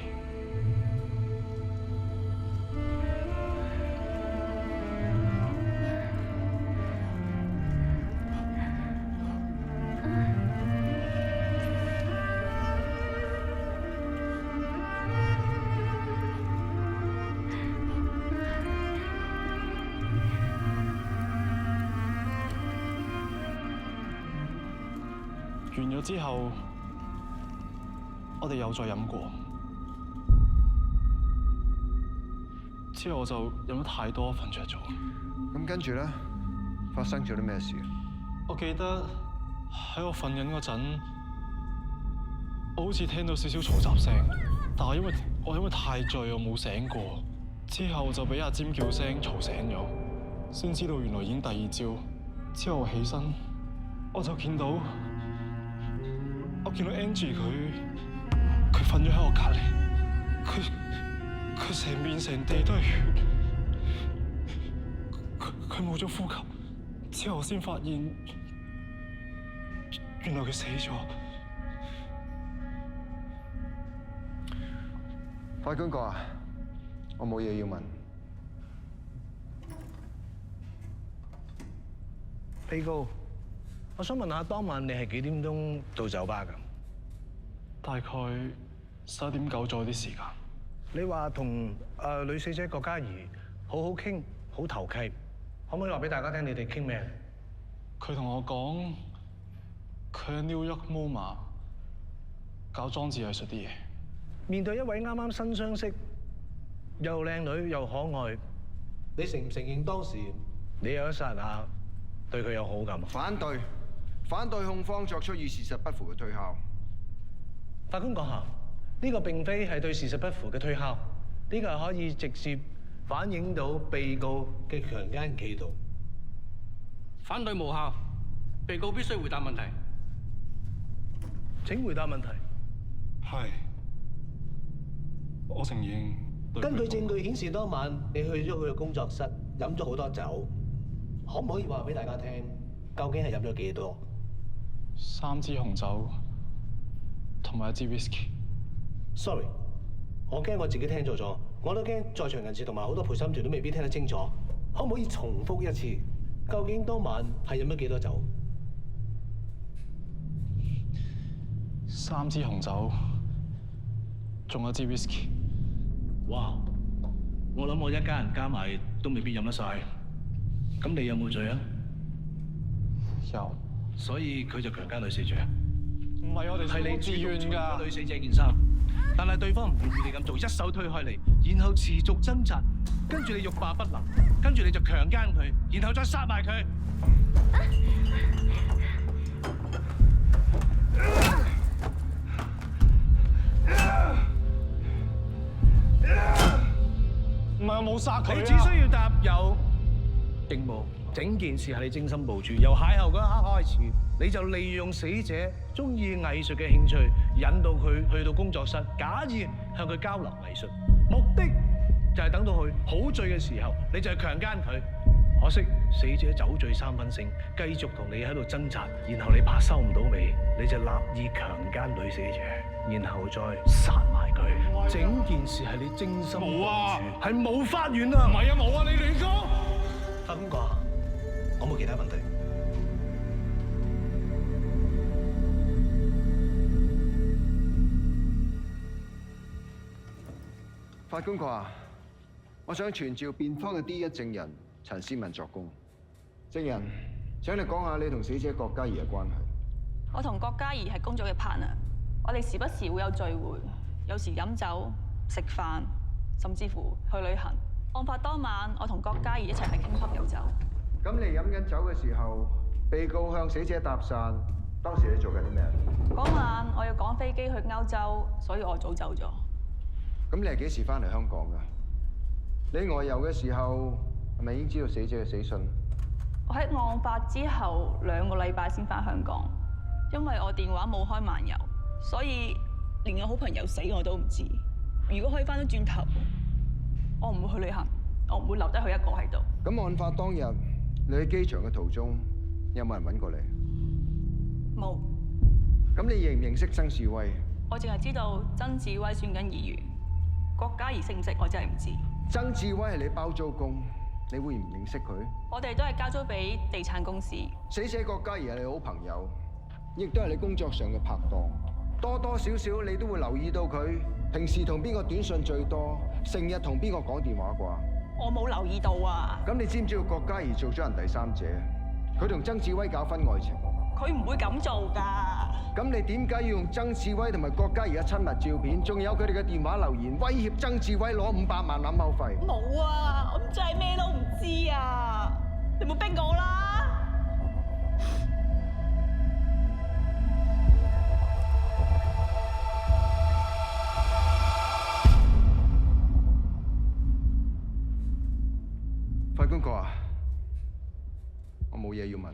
完咗之後，我哋有再飲過。之後我就飲得太多，瞓着咗。咁跟住咧，發生咗啲咩事？我記得喺我瞓緊嗰陣，我好似聽到少少嘈雜聲，但係因為太醉，我冇醒過。之後就俾阿尖叫聲嘈醒咗，先知道原來已經第二朝。之後我起身，我就見到 Angie 佢瞓咗喺我隔離，佢成面成地都係血，佢冇咗呼吸。之後我先發現，原來佢死咗。法官哥啊，我冇嘢要問。被告，我想問下，當晚你係幾點鐘到酒吧㗎？大概11:09左右啲時間。你話同女死者郭嘉怡好好傾，好投契，可唔可以話俾大家聽你哋傾咩？佢同我講，佢喺 New York MoMA 搞裝置藝術啲嘢。面對一位啱啱新相識、又靚女又可愛，你承唔承認當時你有一剎那對佢有好感？反對，反對控方作出與事實不符嘅推敲。法官閣下，呢個並非係對事實不符嘅推敲，呢個係可以直接反映到被告嘅強姦企圖。反對無效，被告必須回答問題。請回答問題。係，我承認。根據證據顯示，當晚你去咗佢嘅工作室，飲咗好多酒，可唔可以話俾大家聽，究竟係飲咗幾多？3支紅酒同埋1支 whisky。Sorry， 我驚我自己聽錯咗，我都驚在場人士同埋好多陪審團都未必聽得清楚。可唔可以重複一次？究竟當晚係飲咗幾多酒？3支紅酒，仲有1支 whisky。哇！我諗我一家人加埋都未必飲得晒。咁你有冇罪啊？有。所以佢就強姦女死者。唔係我哋係你自願㗎。女死者件衫，但係對方唔願意你咁做，一手推開你，然後持續掙扎，跟住你欲罷不能，跟住你就強姦佢，然後再殺埋佢。唔係我冇殺佢啊！你只需要答有定冇。整件事係你精心部署，由邂逅嗰一刻開始，你就利用死者中意藝術嘅興趣，引導佢去到工作室，假意向佢交流藝術，目的就係等到佢好醉嘅時候，你就係強姦佢。可惜死者酒醉3分醒，繼續同你喺度掙扎，然後你怕收唔到尾，你就立意強姦女死者，然後再殺埋佢。整件事係你精心部署，係冇法源啊！唔係啊，冇啊，你亂講！法官講，我冇其他問題。法官話：我想傳召辯方嘅第一證人陳思文作供。證人，請你講下你同死者郭嘉怡嘅關係。我同郭嘉怡係工作嘅 partner， 我哋時不時會有聚會，有時飲酒、食飯，甚至乎去旅行。案發當晚，我同郭嘉怡一齊喺傾級飲酒。咁你飲緊酒嘅時候，被告向死者搭訕，當時你做緊啲咩？嗰晚我要趕飛機去歐洲，所以我早走咗。咁你係幾時翻嚟香港㗎？你外遊嘅時候係咪已經知道死者嘅死訊？我喺案發之後2個禮拜先翻香港，因為我電話冇開漫遊，所以連我好朋友死我都唔知。如果可以翻到轉頭，我唔會去旅行，我唔會留低佢一個喺度。咁案發當日，你喺機場嘅途中有冇人揾過你？冇。咁你認唔認識曾志威？我淨係知道曾志威選緊議員，郭嘉怡識唔識我真係唔知。曾志威係你包租公，你會唔認識佢？我哋都係交租俾地產公司。死者郭嘉怡係你好朋友，亦都係你工作上嘅拍檔，多多少少你都會留意到佢平時同邊個短信最多，成日同邊個講電話啩？我冇留意到啊！咁你知唔知道郭嘉怡做咗人第三者？佢同曾志威搞婚外情。佢唔會咁做㗎。咁你點解要用曾志威同埋郭嘉怡嘅親密照片，仲有佢哋嘅電話留言，威脅曾志威攞500萬掩口費？冇啊，我真係咩都唔知啊！你冇逼我啦！法官閣下，我冇嘢要問。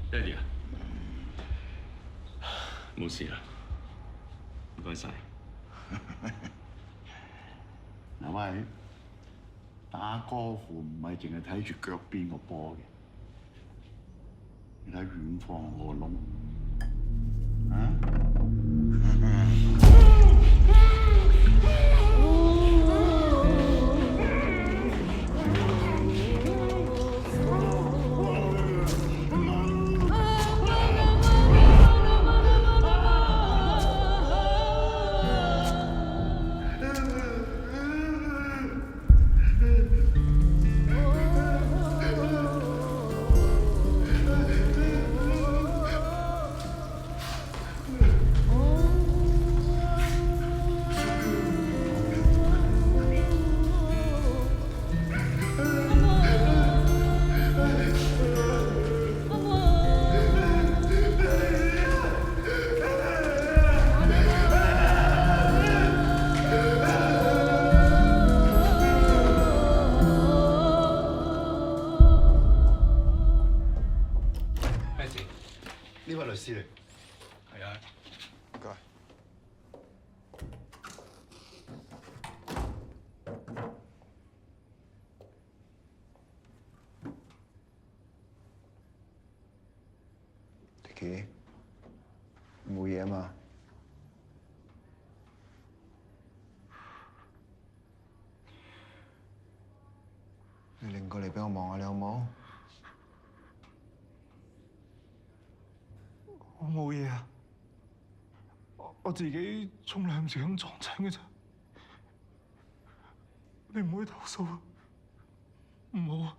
爹哋啊，冇事啦，唔該晒。嗱喂，打歌符唔係淨係睇住腳邊個波嘅，你睇遠方個窿，啊？呢位律師嚟，係啊，唔該。Dicky，冇嘢嘛？你擰過嚟俾我望下，你好冇？我冇嘢啊，我自己沖涼唔小心撞親嘅啫。你唔可以投訴啊，唔好啊！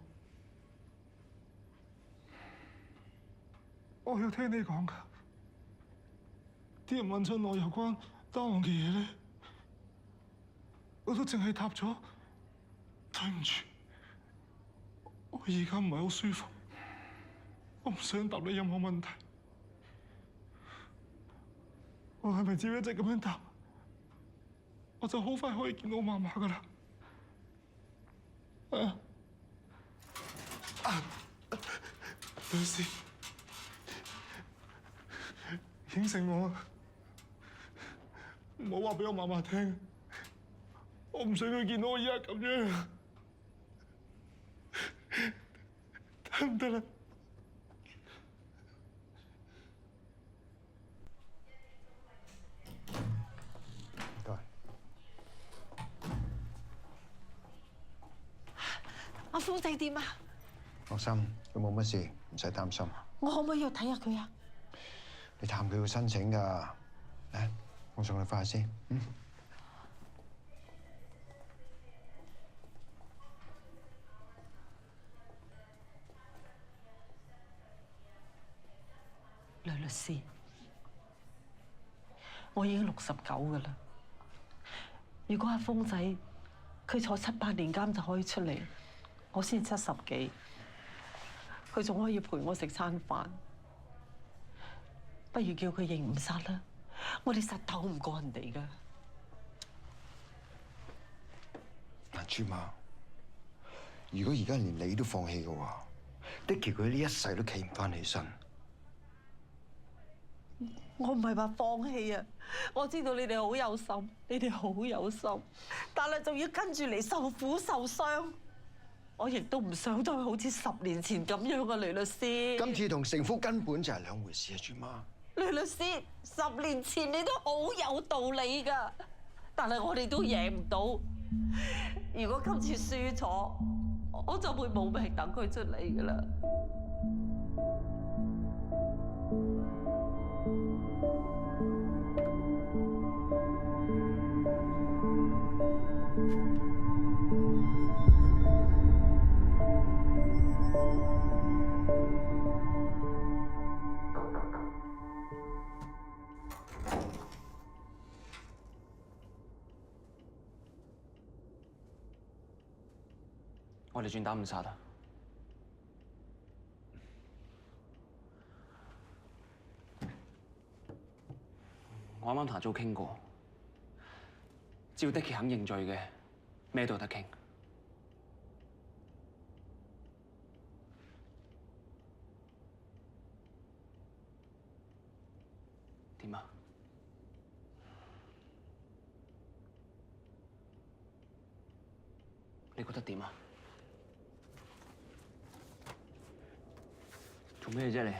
我有聽你講㗎，啲人問親我有關單案嘅嘢咧，我都淨係答咗對唔住。我而家唔係好舒服，我唔想答你任何問題。我係咪只要一直咁樣答，我就好快可以見到媽媽㗎啦？律師，應承我，唔好話俾我媽媽聽，我唔想佢見到我而家咁樣，得唔得啦？阿峰仔點啊？放心，佢冇乜事，唔使擔心。我可唔可以去睇下佢啊？你探佢要申請㗎。嚟，我送你返去先。呂律師，我已經69㗎啦。如果阿峰仔佢坐7、8年監就可以出嚟，我先70幾，佢仲可以陪我食餐飯，不如叫佢認誤殺啦！我哋實鬥唔過人哋㗎。嗱，朱媽，如果而家連你都放棄嘅話，Dicky佢呢一世都企唔返起身。我唔係話放棄啊！我知道你哋好有心，你哋好有心，但係仲要跟住嚟受苦受傷。我亦都唔想再好似10年前咁樣啊，呂律師。今次同成夫根本就係兩回事啊，朱媽。呂律師，10年前你都好有道理㗎，但係我哋都贏唔到。如果今次輸咗，我就會冇命等佢出嚟㗎啦。我哋轉打5殺啊！我啱啱同阿祖傾過，只要Dickie肯認罪嘅，咩都有得傾。點啊？你覺得點啊？做咩啫你？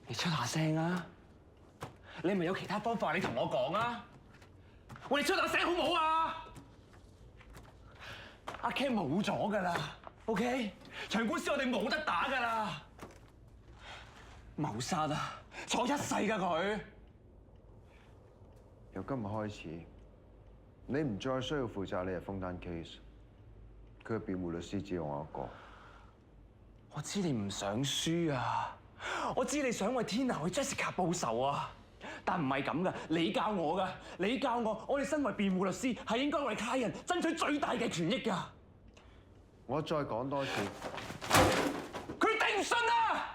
你出下聲啊！你係咪有其他方法？你同我講啊！我哋出下聲好唔好啊？阿 Ken 冇咗㗎啦 ，OK？ 場官司我哋冇得打㗎啦。謀殺啊！坐一世㗎佢。由今日開始，你唔再需要負責你係封單 case， 佢嘅辯護律師只有我一個。我知你唔想輸啊！我知你想為 Tina 去 Jessica 報仇啊！但唔係咁噶，你教我噶，你教我哋身為辯護律師係應該為他人爭取最大嘅權益噶。我再講多次，佢頂唔順啊！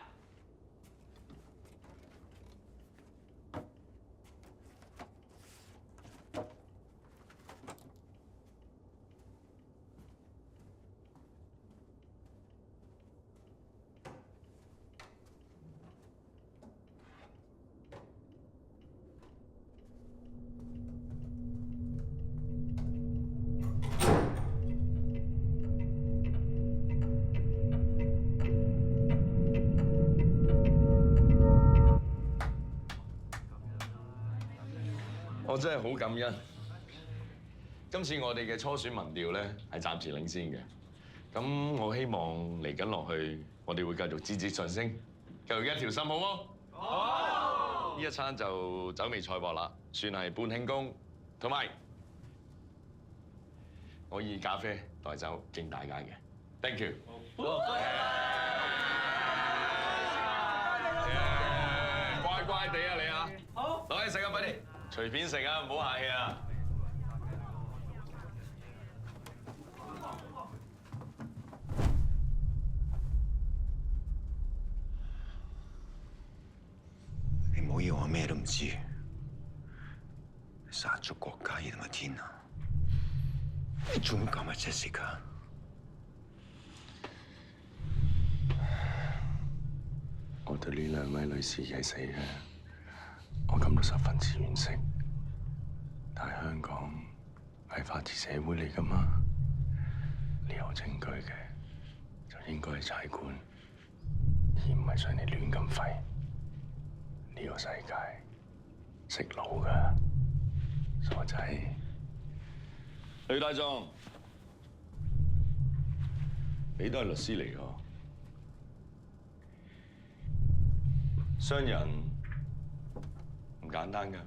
我真係好感恩。今次我哋嘅初選民調咧係暫時領先嘅，咁我希望嚟緊落去，我哋會繼續節節上升，繼續一條心，好冇？好！呢一餐就酒味菜薄啦，算係半慶功，同埋我以咖啡代酒敬大家嘅 ，thank you。乖乖地啊你啊！好，攞去食啊，快啲！隨便食啊，唔好客氣啊！你唔好以為我咩都唔知，殺咗郭嘉怡同埋Tina，你仲要講埋Jessica？我對呢兩位女士嘅死咧，我感到十分之惋惜。但係香港係法治社會嚟㗎嘛，你有證據嘅就應該係差館，而唔係上嚟亂咁吠。呢個世界識路㗎，傻仔。呂大壯，你都係律師嚟㗎。商人唔簡單㗎。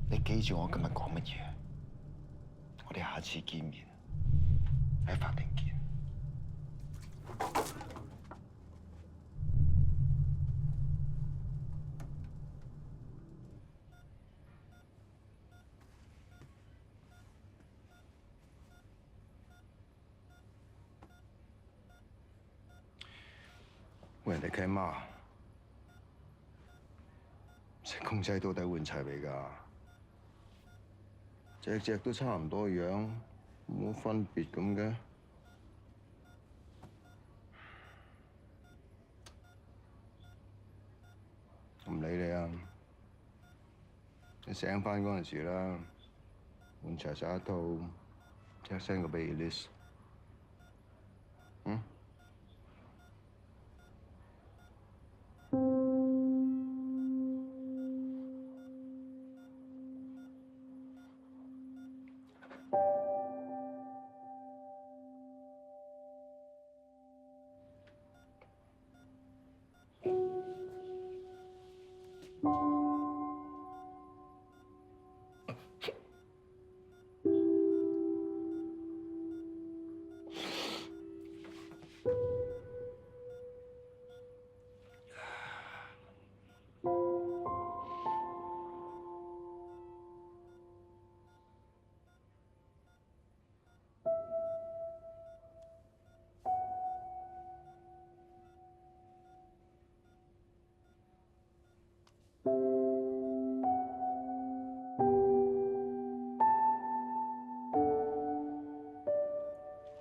你記住我今日講乜嘢？我哋下次見面喺法庭見。喂，人哋契媽，食公仔到底換齊未㗎？隻隻都差唔多樣，冇乜分別咁嘅。唔理你啊！你醒返嗰陣時啦，換齊晒一套，即刻 send 個俾 Elise。嗯？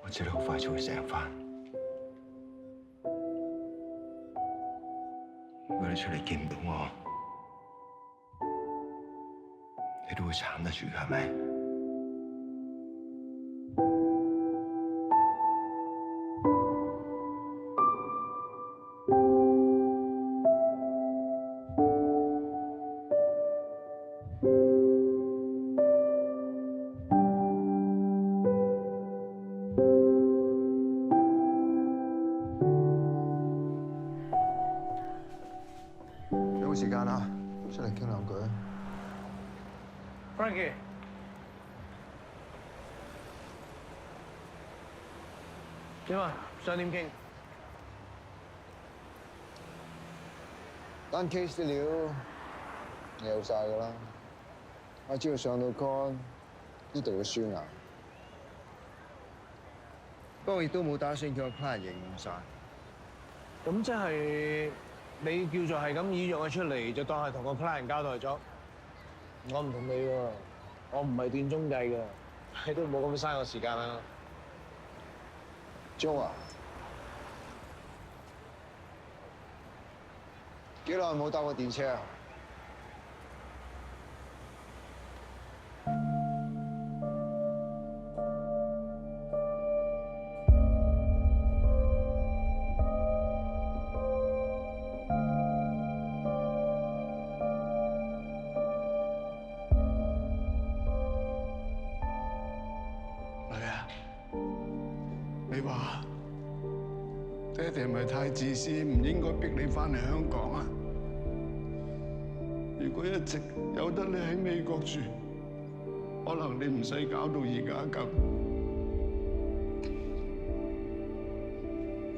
我知你好快就會醒翻。如果你出嚟見唔到我，你都會撐得住㗎，係咪？有冇時間啊？出嚟傾兩句啊 Frankie， 點啊？想點傾？單 case 啲料你有晒㗎啦，我只要上到 con， 呢度嘅輸硬。不過亦都冇打算叫個 client 認晒。咁即係你叫做係咁以約我出嚟，就當係同個 client 交代咗。我唔同你喎，我唔係斷中計㗎，你都冇咁嘥我時間啦。Joe 啊，幾耐冇搭過電車啊？你話爹哋係咪太自私，唔應該逼你翻嚟香港啊？如果一直有得你喺美國住，可能你唔使搞到而家咁。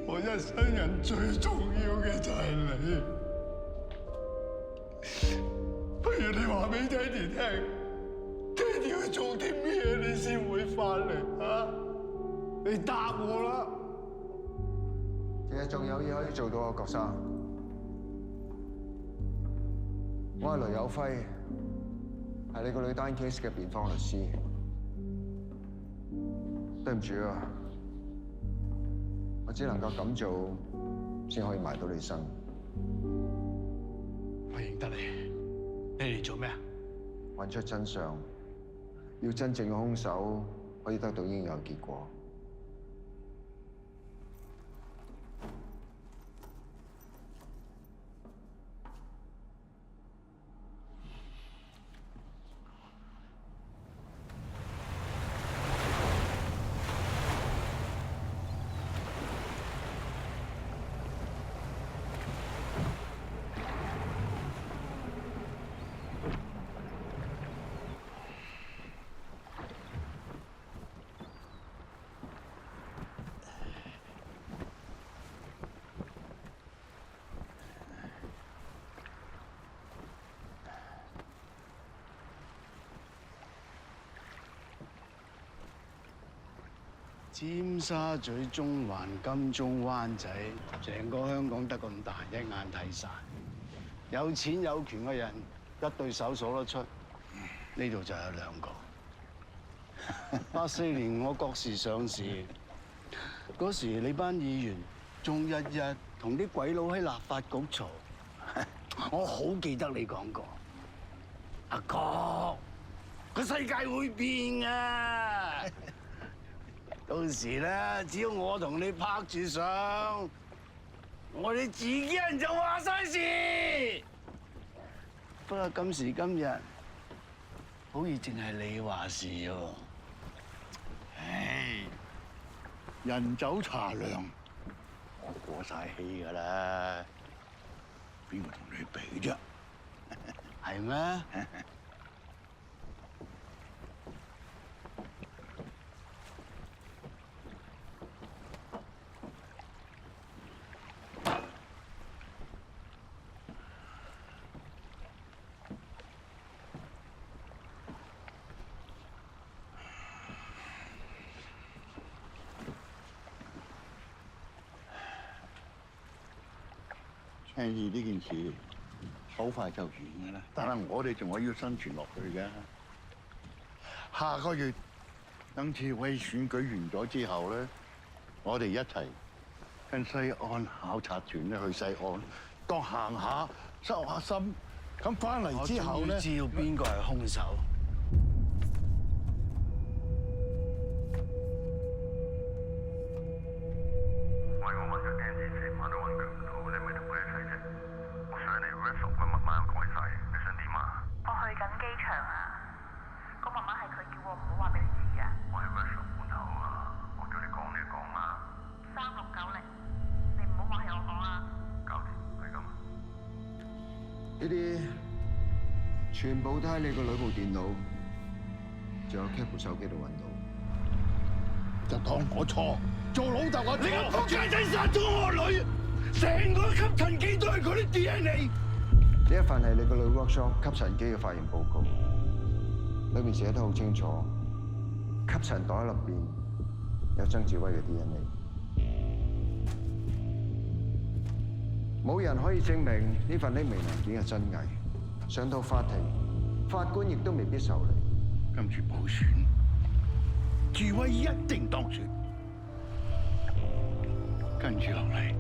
我一生人最重要嘅就係你，不如你話俾爹哋聽，爹哋要做啲咩你先會翻嚟啊？你答我啦！其實仲有嘢可以做到啊，郭生。我係雷有輝，係你個女單 case 嘅辯方律師。對唔住啊，我只能夠咁做，先可以埋到你身。我認得你，你嚟做咩啊？揾出真相，要真正嘅兇手可以得到應有嘅結果。尖沙咀、中環、金鐘、灣仔，成個香港得咁大，一眼睇晒。有錢有權嘅人一對手數得出，呢度就有兩個。84年我國時上市，嗰時你班議員仲日日同啲鬼佬喺立法局嘈，我好記得你講過，阿哥，個世界會變啊！到時咧，只要我同你拍住上，我哋自己人就話晒事。不過今時今日，好似淨係你話事喎。唉，人走茶涼，我過晒氣㗎啦，邊個同你比啫？係咩？倡議呢件事好快就完㗎啦，但係我哋仲可以生存落去嘅。下個月等次委選舉完咗之後咧，我哋一齊跟西安考察團咧去西安，當行下收下心。咁翻嚟之後咧，知道邊個係兇手？喂，我揾咗 N 字成晚都揾佢唔到，你咪同佢一齊啫。我上嚟 WhatsApp 個密碼又改晒，你想點啊？我去緊機場啊，個密碼係佢叫我唔好話俾你知嘅。我喺 WhatsApp 門口啊，我叫你講你就講啦。3690，你唔好話係我講啊。搞掂，係咁。呢啲全部都喺你個女部電腦，仲有 Cat 部手機度揾到。就當我錯，做老豆我錯。你個仆街仔殺咗我女，成個吸塵機都係佢啲 DNA。呢一份係你個女 workshop 吸塵機嘅化驗報告，裏面寫得好清楚，吸塵袋入邊有曾志威嘅 DNA。冇人可以證明呢份匿名文件嘅真偽，上到法庭，法官亦都未必受理。今次補選，志威一定當選。跟住落嚟，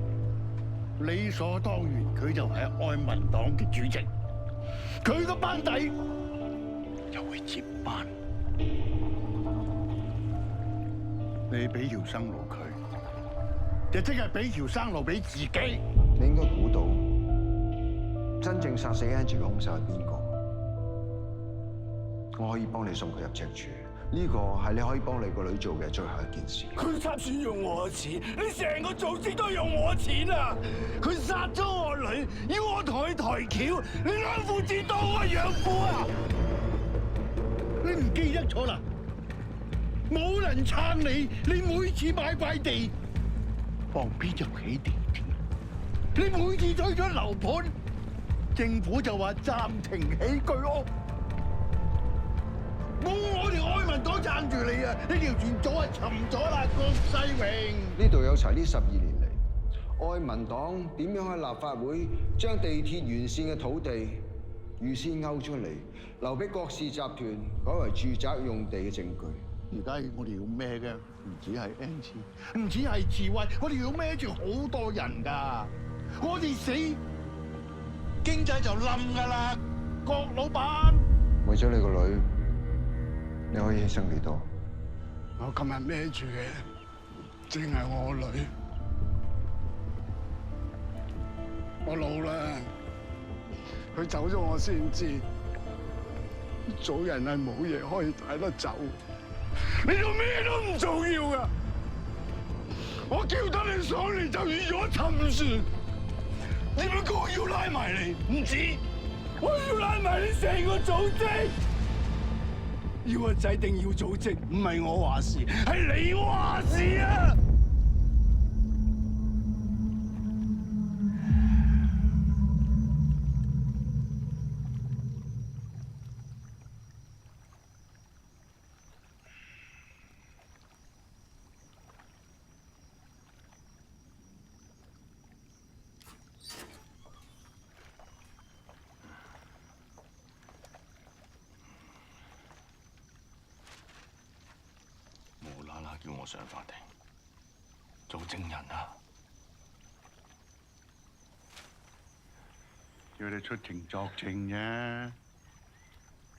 理所當然佢就係愛民黨嘅主席，佢個班底就會接班。你俾條生路佢，就即係俾條生路俾自己。你應該估到真正殺死 Angie 嘅兇手係邊個？我可以幫你送佢入赤柱，呢個係你可以幫你個女做嘅最後一件事。佢參選用我嘅錢，你成個組織都用我錢啊！佢殺咗我女，要我同佢抬轎，你兩父子當我養父啊！你唔記得咗啦？冇人撐你，你每次買塊地，旁邊就起地鐵。你每次推咗樓盤，政府就話暫停起居屋。冇我哋愛民黨撐住你啊！呢條船早係沉咗啦，郭世榮。呢度有齊呢12年嚟，愛民黨點樣喺立法會將地鐵沿線嘅土地預先勾出嚟，留俾郭氏集團改為住宅用地嘅證據。而家我哋要孭嘅唔止係 N 唔止係智慧，我哋要孭住好多人㗎。我哋死，經濟就冧㗎啦，郭老闆。為咗你個女，你可以犧牲幾多？我今日孭住嘅，正係我女。我老啦，佢走咗我先知，做人係冇嘢可以帶得走。你做咩都唔重要噶，我叫得你上嚟就預咗沉船。點解我要拉埋你？唔止，我要拉埋你成個組織。要個仔定要組織，唔係我話事，係你話事啊！叫我上法庭做證人啊！叫你出庭作證啫，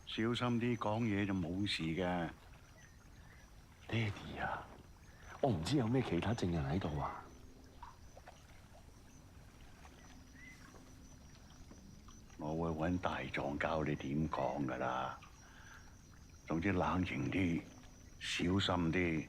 小心啲講嘢就冇事嘅。爹哋啊，我唔知有咩其他證人喺度啊！我會揾大狀教你點講㗎啦。總之冷靜啲，小心啲。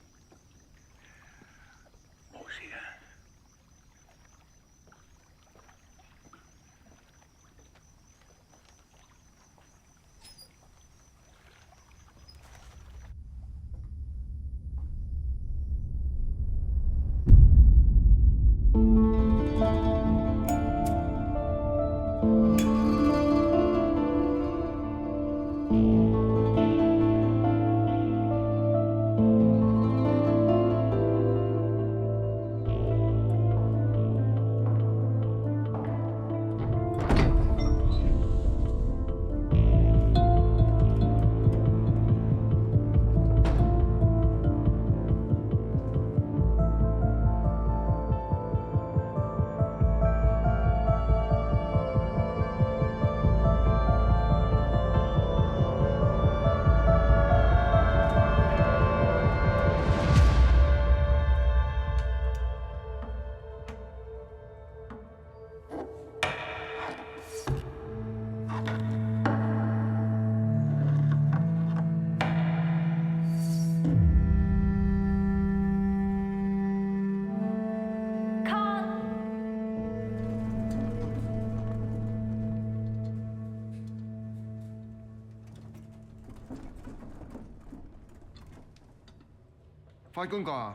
法官閣，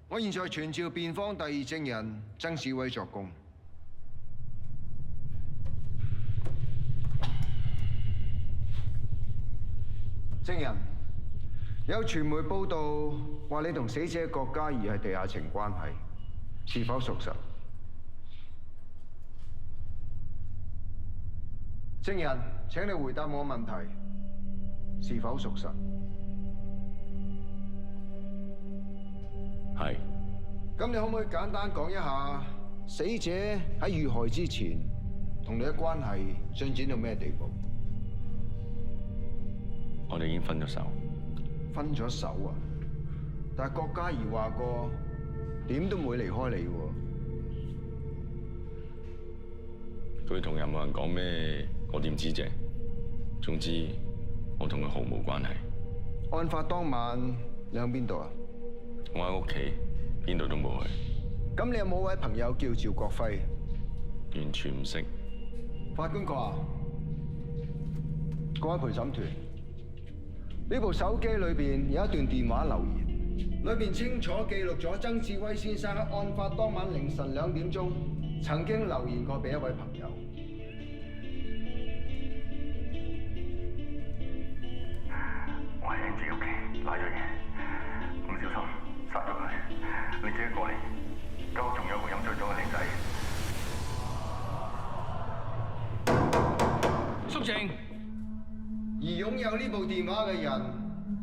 我現在傳召辯方第二證人曾志偉作供。證人，有傳媒報道話你同死者郭嘉怡係地下情關係，是否屬實？證人，請你回答我問題，是否屬實？係。咁你可唔可以簡單講一下死者喺遇害之前同你嘅關係進展到咩地步？我哋已經分咗手。分咗手啊！但係郭嘉怡話過點都唔會離開你喎。佢同任何人講咩，我點知啫？總之，我同佢毫無關係。案發當晚你喺邊度啊？我喺屋企，邊度都冇去。咁你有冇位朋友叫趙國輝？完全唔識。法官閣，各位陪審團，呢部手機裏邊有一段電話留言，裏邊清楚記錄咗曾志威先生喺案發當晚凌晨2點鐘曾經留言過俾一位朋友。我喺 Angie 屋企賴咗嘢，唔小心殺咗佢。你自己過嚟，間屋仲有個飲醉咗嘅靚仔。肅靜。而擁有呢部電話嘅人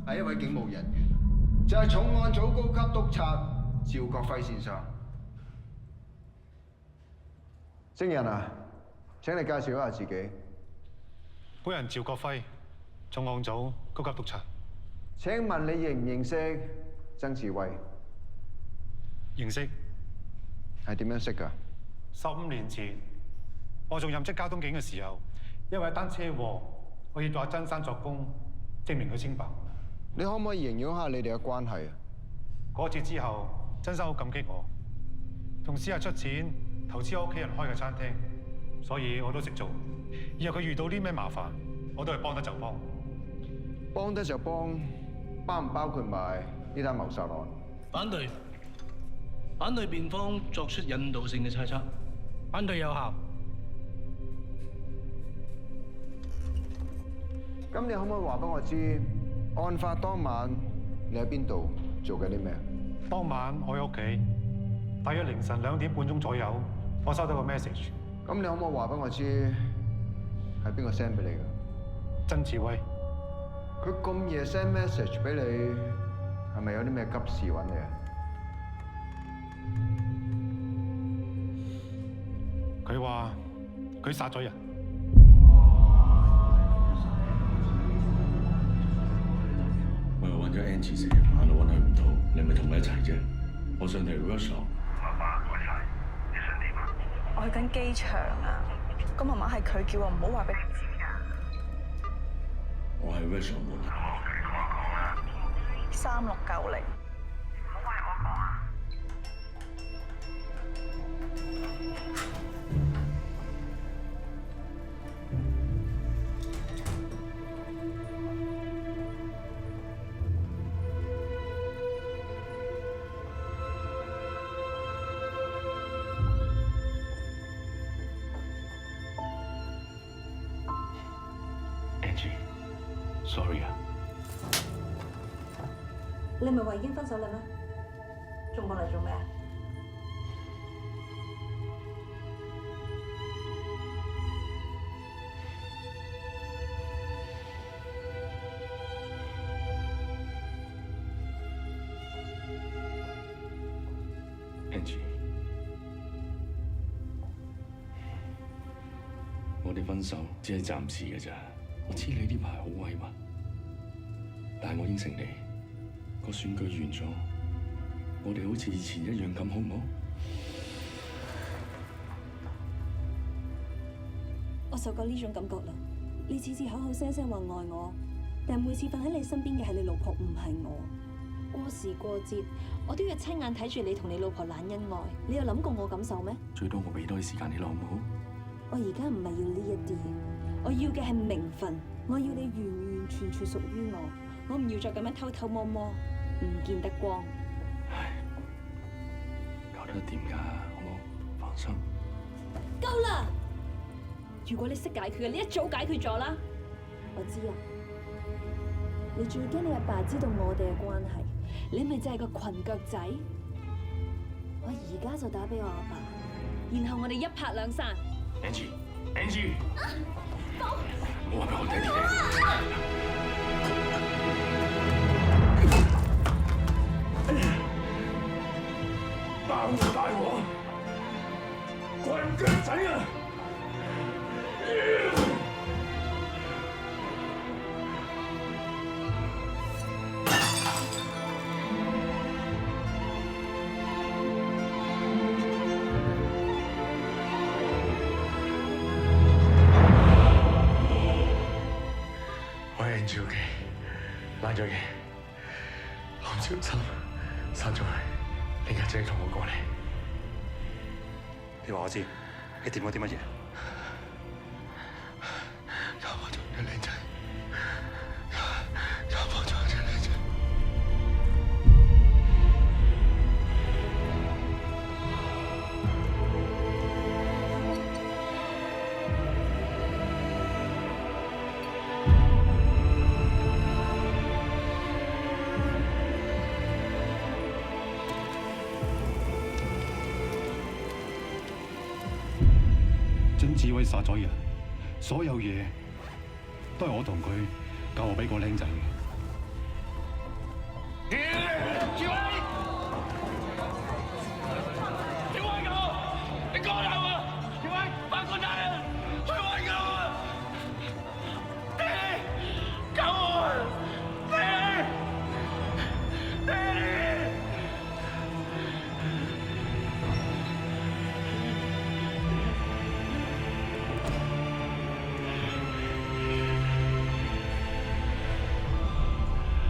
係一位警務人員，就係重案組高級督察趙國輝先生。證人啊，請你介紹一下自己。本人趙國輝，重案組高級督察。請問你認唔認識曾志威？認識。係點樣識㗎？15年前，我仲任職交通警嘅時候，因為一單車禍，我要到阿曾生作供，證明佢清白。你可唔可以形容下你哋嘅關係啊？嗰次之後，曾生好感激我，同時係出錢投資我屋企人開嘅餐廳，所以我都識做。以後佢遇到啲咩麻煩，我都係幫得就幫。幫得就幫，包唔包括埋呢單謀殺案？反對。反對辯方作出引導性嘅猜測。反對有效。咁你可唔可以話俾我知，案發當晚你喺邊度做緊啲咩？當晚我喺屋企，大約凌晨2點半鐘左右，我收到個 message。咁你可唔可以話俾我知，係邊個 send 俾你嘅？曾志威。佢咁夜 send message 俾你，係咪有啲咩急事揾你啊？佢話佢殺咗人。我又揾咗 Angie 成日晚都揾佢唔到，你係咪同佢一齊啫？我上嚟 workshop。媽媽改晒，你想點啊？我去緊機場啊，個媽媽係佢叫我唔好話俾佢知㗎。我喺 workshop 門口。我叫你同我講啦。3690。唔好為我講啊！Sorry 啊！你唔係話已經分手啦咩？仲過嚟做咩啊？我哋分手只係暫時嘅咋。我知你呢排好委屈，但係我應承你，個選舉完咗，我哋好似以前一樣咁，好唔好？我受夠呢種感覺啦！你次次口口聲聲話愛我，但每次瞓喺你身邊嘅係你老婆，唔係我。過時過節，我都要親眼睇住你同你老婆懶恩愛。你有諗過我感受咩？最多我俾多啲時間你啦，好唔好？我而家唔係要呢一啲。我要嘅係名分，我要你完完全全屬於我，我唔要再咁樣偷偷摸摸。唔見得光。搞得掂㗎，好冇？放心。夠啦！如果你識解決嘅，你一早解決咗啦。我知啊，你最驚你阿爸知道我哋嘅關係，你咪就係個裙腳仔。我而家就打俾我阿爸，然後我哋一拍兩散。Angie，唔好話俾我爹哋聽。爆大鑊，裙腳仔啊！我係 Angie 嘅，爛咗嘅，我唔小心殺咗佢，你家姐同我過嚟。你話我知，你掂過啲乜嘢？有我做嘅靚仔，有我做嘅靚仔。曾志偉殺咗人，所有嘢都係我同佢教我俾個僆仔嘅。志偉，志偉狗，你講大話！志偉，翻個仔啊！志偉狗啊！爹哋，救我！爹哋，爹哋！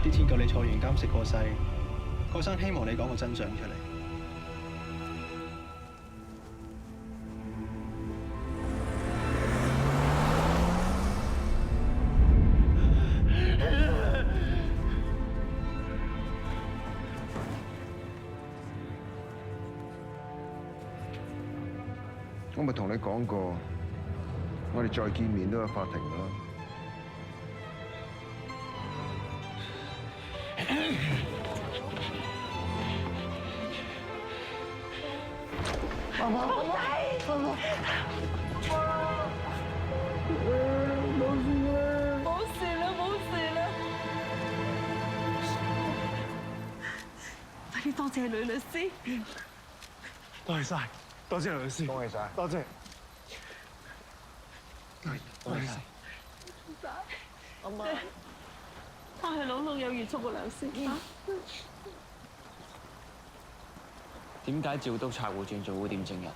啲天救你坐完監食過世，郭生希望你講個真相出嚟。我咪同你講過，我哋再見面都有法庭啦。媽媽，公仔，媽媽，冇事啦，冇事啦。快啲多謝呂律師。多謝晒，多謝律師，恭喜晒，多謝，多謝。阿媽，翻去老老有預祝個良先。點解趙督察會轉做污點證人？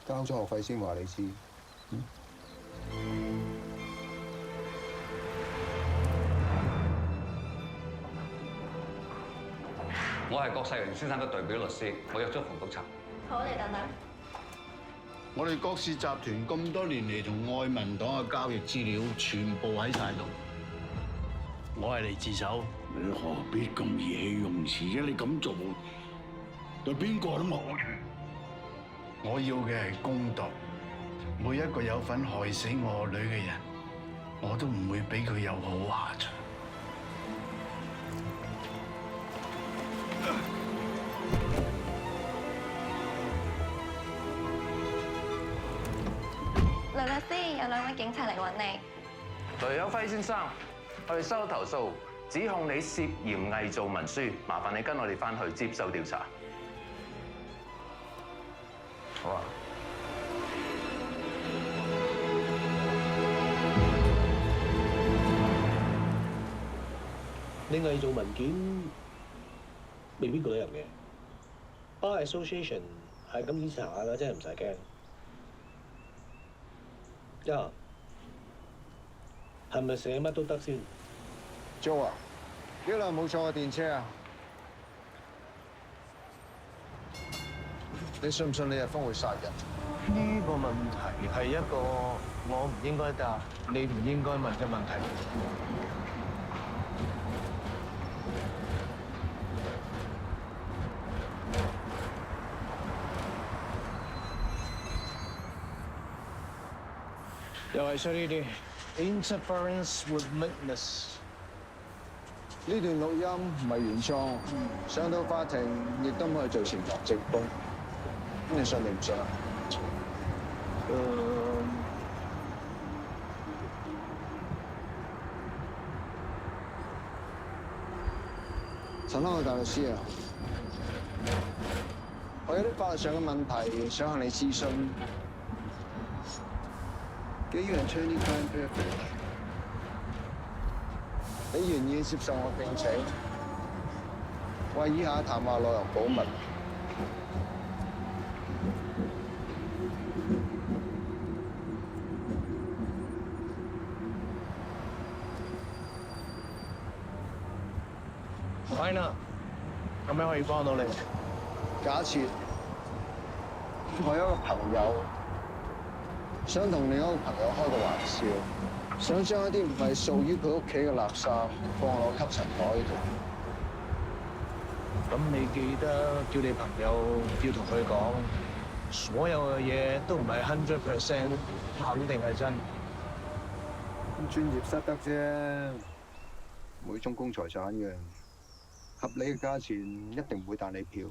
交咗學費先話你知。我係郭世榮先生嘅代表律師，我約咗馮督察。好，你等等。我哋郭氏集團咁多年嚟同愛民黨嘅交易資料全部喺晒度。我係嚟自首。你何必咁意氣用事啫？你咁做對邊個都冇好處。我要嘅係公道，每一個有份害死我女嘅人，我都唔會俾佢有好下場。梁律師，有兩位警察嚟揾你。雷有輝先生，我哋收到投訴，指控你涉嫌偽造文書，麻煩你跟我哋翻去接受調查。好啊。你偽造文件未必告得人嘅。Bar Association 係咁意查下㗎，真係唔使驚。係咪寫乜都得先 ？Joe 啊，幾耐冇坐過電車啊？你信唔信李日峰會殺人？呢個問題係一個我唔應該答、你唔應該問嘅問題。又係衰呢啲 interference with witness。呢段錄音唔係原創，上到法庭亦都可以做前堂證供。咁你信定唔信啊？陳康嘅大律師啊，我有啲法律上嘅問題想向你諮詢。基於 attorney-client privilege， 你願意接受我聘請，為以下談話內容保密。Fine， 咁樣可以幫到你。假設我有一個朋友想同另一個朋友開個玩笑，想將一啲唔係屬於佢屋企嘅垃圾放落吸塵袋度。咁你記得叫你朋友要同佢講，所有嘅嘢都唔係100% 肯定係真。專業失德啫，每宗公財產嘅。合理嘅價錢一定唔會彈你票。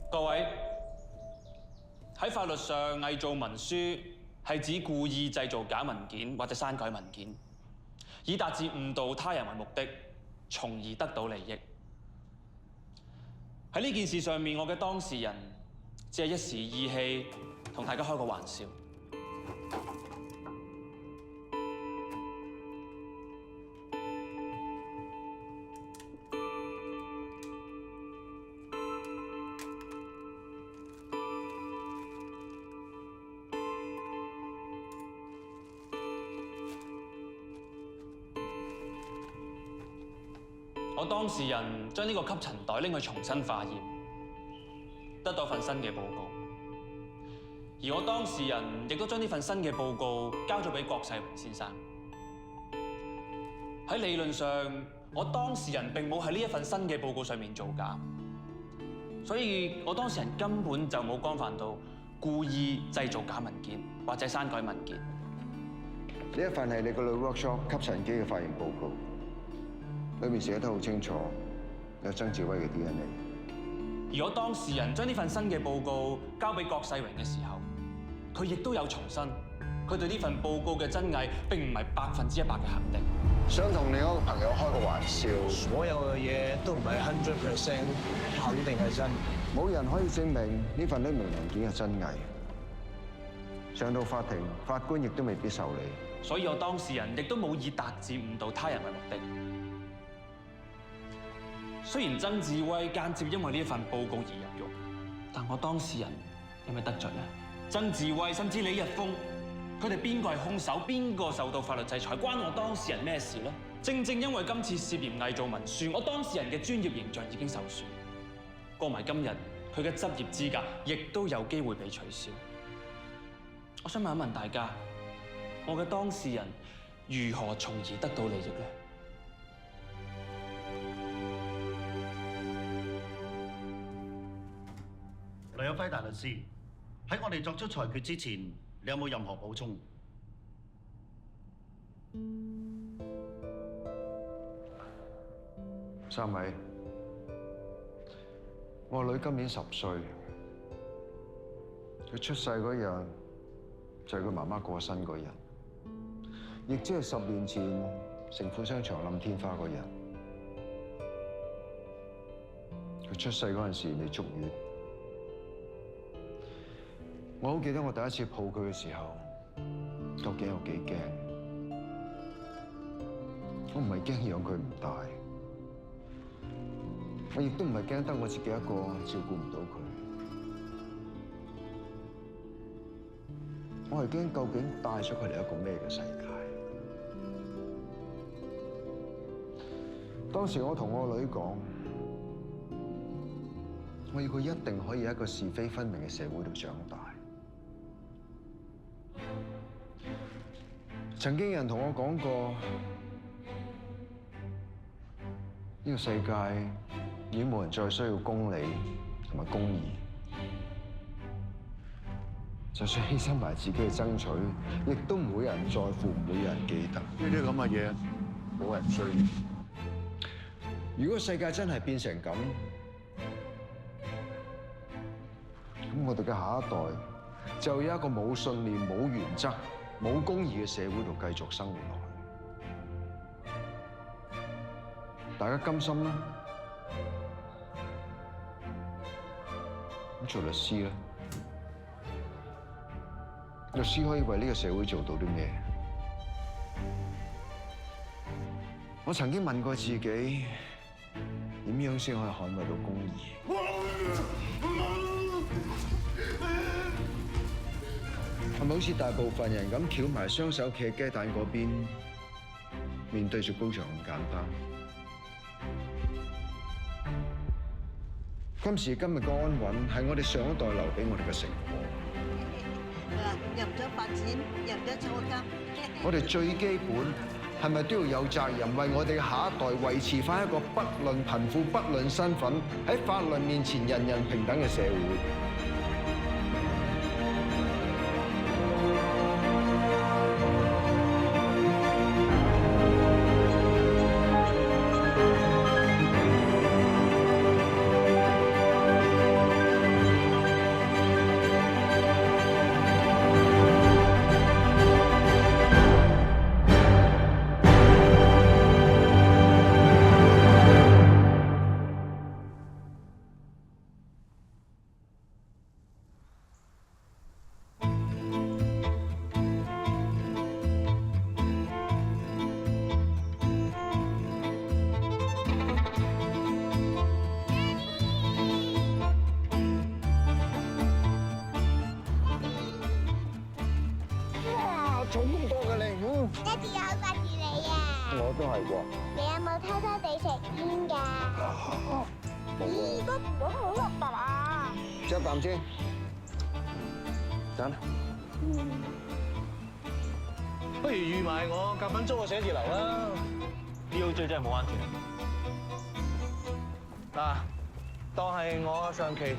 各位，喺法律上，偽造文書係指故意製造假文件或者刪改文件，以達至誤導他人為目的，從而得到利益。喺呢件事上面，我嘅當事人只係一時意氣，同大家開個玩笑。我當事人將呢個吸塵袋拎去重新化驗，得到份新嘅報告。而我當事人亦都將呢份新嘅報告交咗俾郭世榮先生。喺理論上，我當事人並冇喺呢一份新嘅報告上面造假，所以我當事人根本就冇干犯到故意製造假文件或者刪改文件。呢一份係你個女 workshop 吸塵機嘅化驗報告。裏面寫得好清楚，有曾志威嘅 DNA。而我當事人將呢份新嘅報告交俾郭世榮嘅時候，佢亦都有重申，佢對呢份報告嘅真偽並唔係100%嘅肯定。想同另一個朋友開個玩笑，所有嘅嘢都唔係100% 肯定係真，冇人可以證明呢份匿名文件係真偽。上到法庭，法官亦都未必受理。所以我當事人亦都冇以達至誤導他人為目的。雖然曾志威間接因為呢一份報告而入獄，但我當事人有咩得罪呢？曾志威甚至李日峰，佢哋邊個係兇手，邊個受到法律制裁，關我當事人咩事呢？正正因為今次涉嫌偽造文書，我當事人嘅專業形象已經受損，過埋今日，佢嘅執業資格亦都有機會被取消。我想問一問大家，我嘅當事人如何從而得到利益呢？雷有輝大律師，喺我哋作出裁決之前，你有冇任何補充？三位，我女今年10歲，佢出世嗰日就係佢媽媽過身嗰日，亦即係10年前城府商場冧天花嗰日。佢出世嗰陣時未足月。我好記得我第一次抱佢嘅時候，究竟有幾驚？我唔係驚養佢唔大，我亦都唔係驚得我自己一個照顧唔到佢。我係驚究竟帶咗佢嚟一個咩嘅世界？當時我同我女講，我要佢一定可以喺一個是非分明嘅社會度長大。曾經有人同我講過，呢個世界已經冇人再需要公理同埋公義，就算犧牲埋自己去爭取，亦都唔會有人在乎，唔會有人記得。呢啲咁嘅嘢冇人需要。如果世界真係變成咁，咁我哋嘅下一代就有一個冇信念、冇原則、冇公義嘅社會度繼續生活落去。大家甘心啦。咁做律師咧，律師可以為呢個社會做到啲咩？我曾經問過自己，點樣先可以捍衞到公義？係咪好似大部分人咁翹埋雙手企喺雞蛋嗰邊，面對住高牆咁簡單？今時今日嘅安穩係我哋上一代留俾我哋嘅成果。入咗法院，入咗坐監。我哋最基本係咪都要有責任為我哋嘅下一代維持返一個不論貧富、不論身份，喺法律面前人人平等嘅社會？重咁多嘅你，爹哋我好掛住你啊！我都係喎。你有冇偷偷地食煙㗎？咦，都唔好好核突啊！食啖先，等。不如預埋我夾份租個寫字樓啦。DOJ 真係冇彎轉。嗱，當係我上期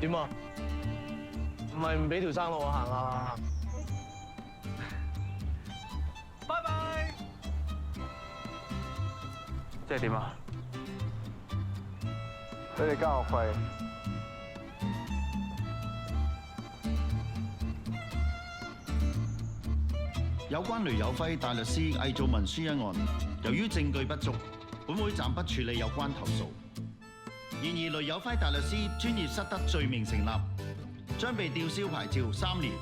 點啊？唔係唔俾條生路我行啊！拜拜。即係點啊？俾你交學費。有關雷有輝大律師偽造文書一案，由於證據不足，本會暫不處理有關投訴。然而，雷有輝大律師專業失德罪名成立，將被吊銷牌照3年。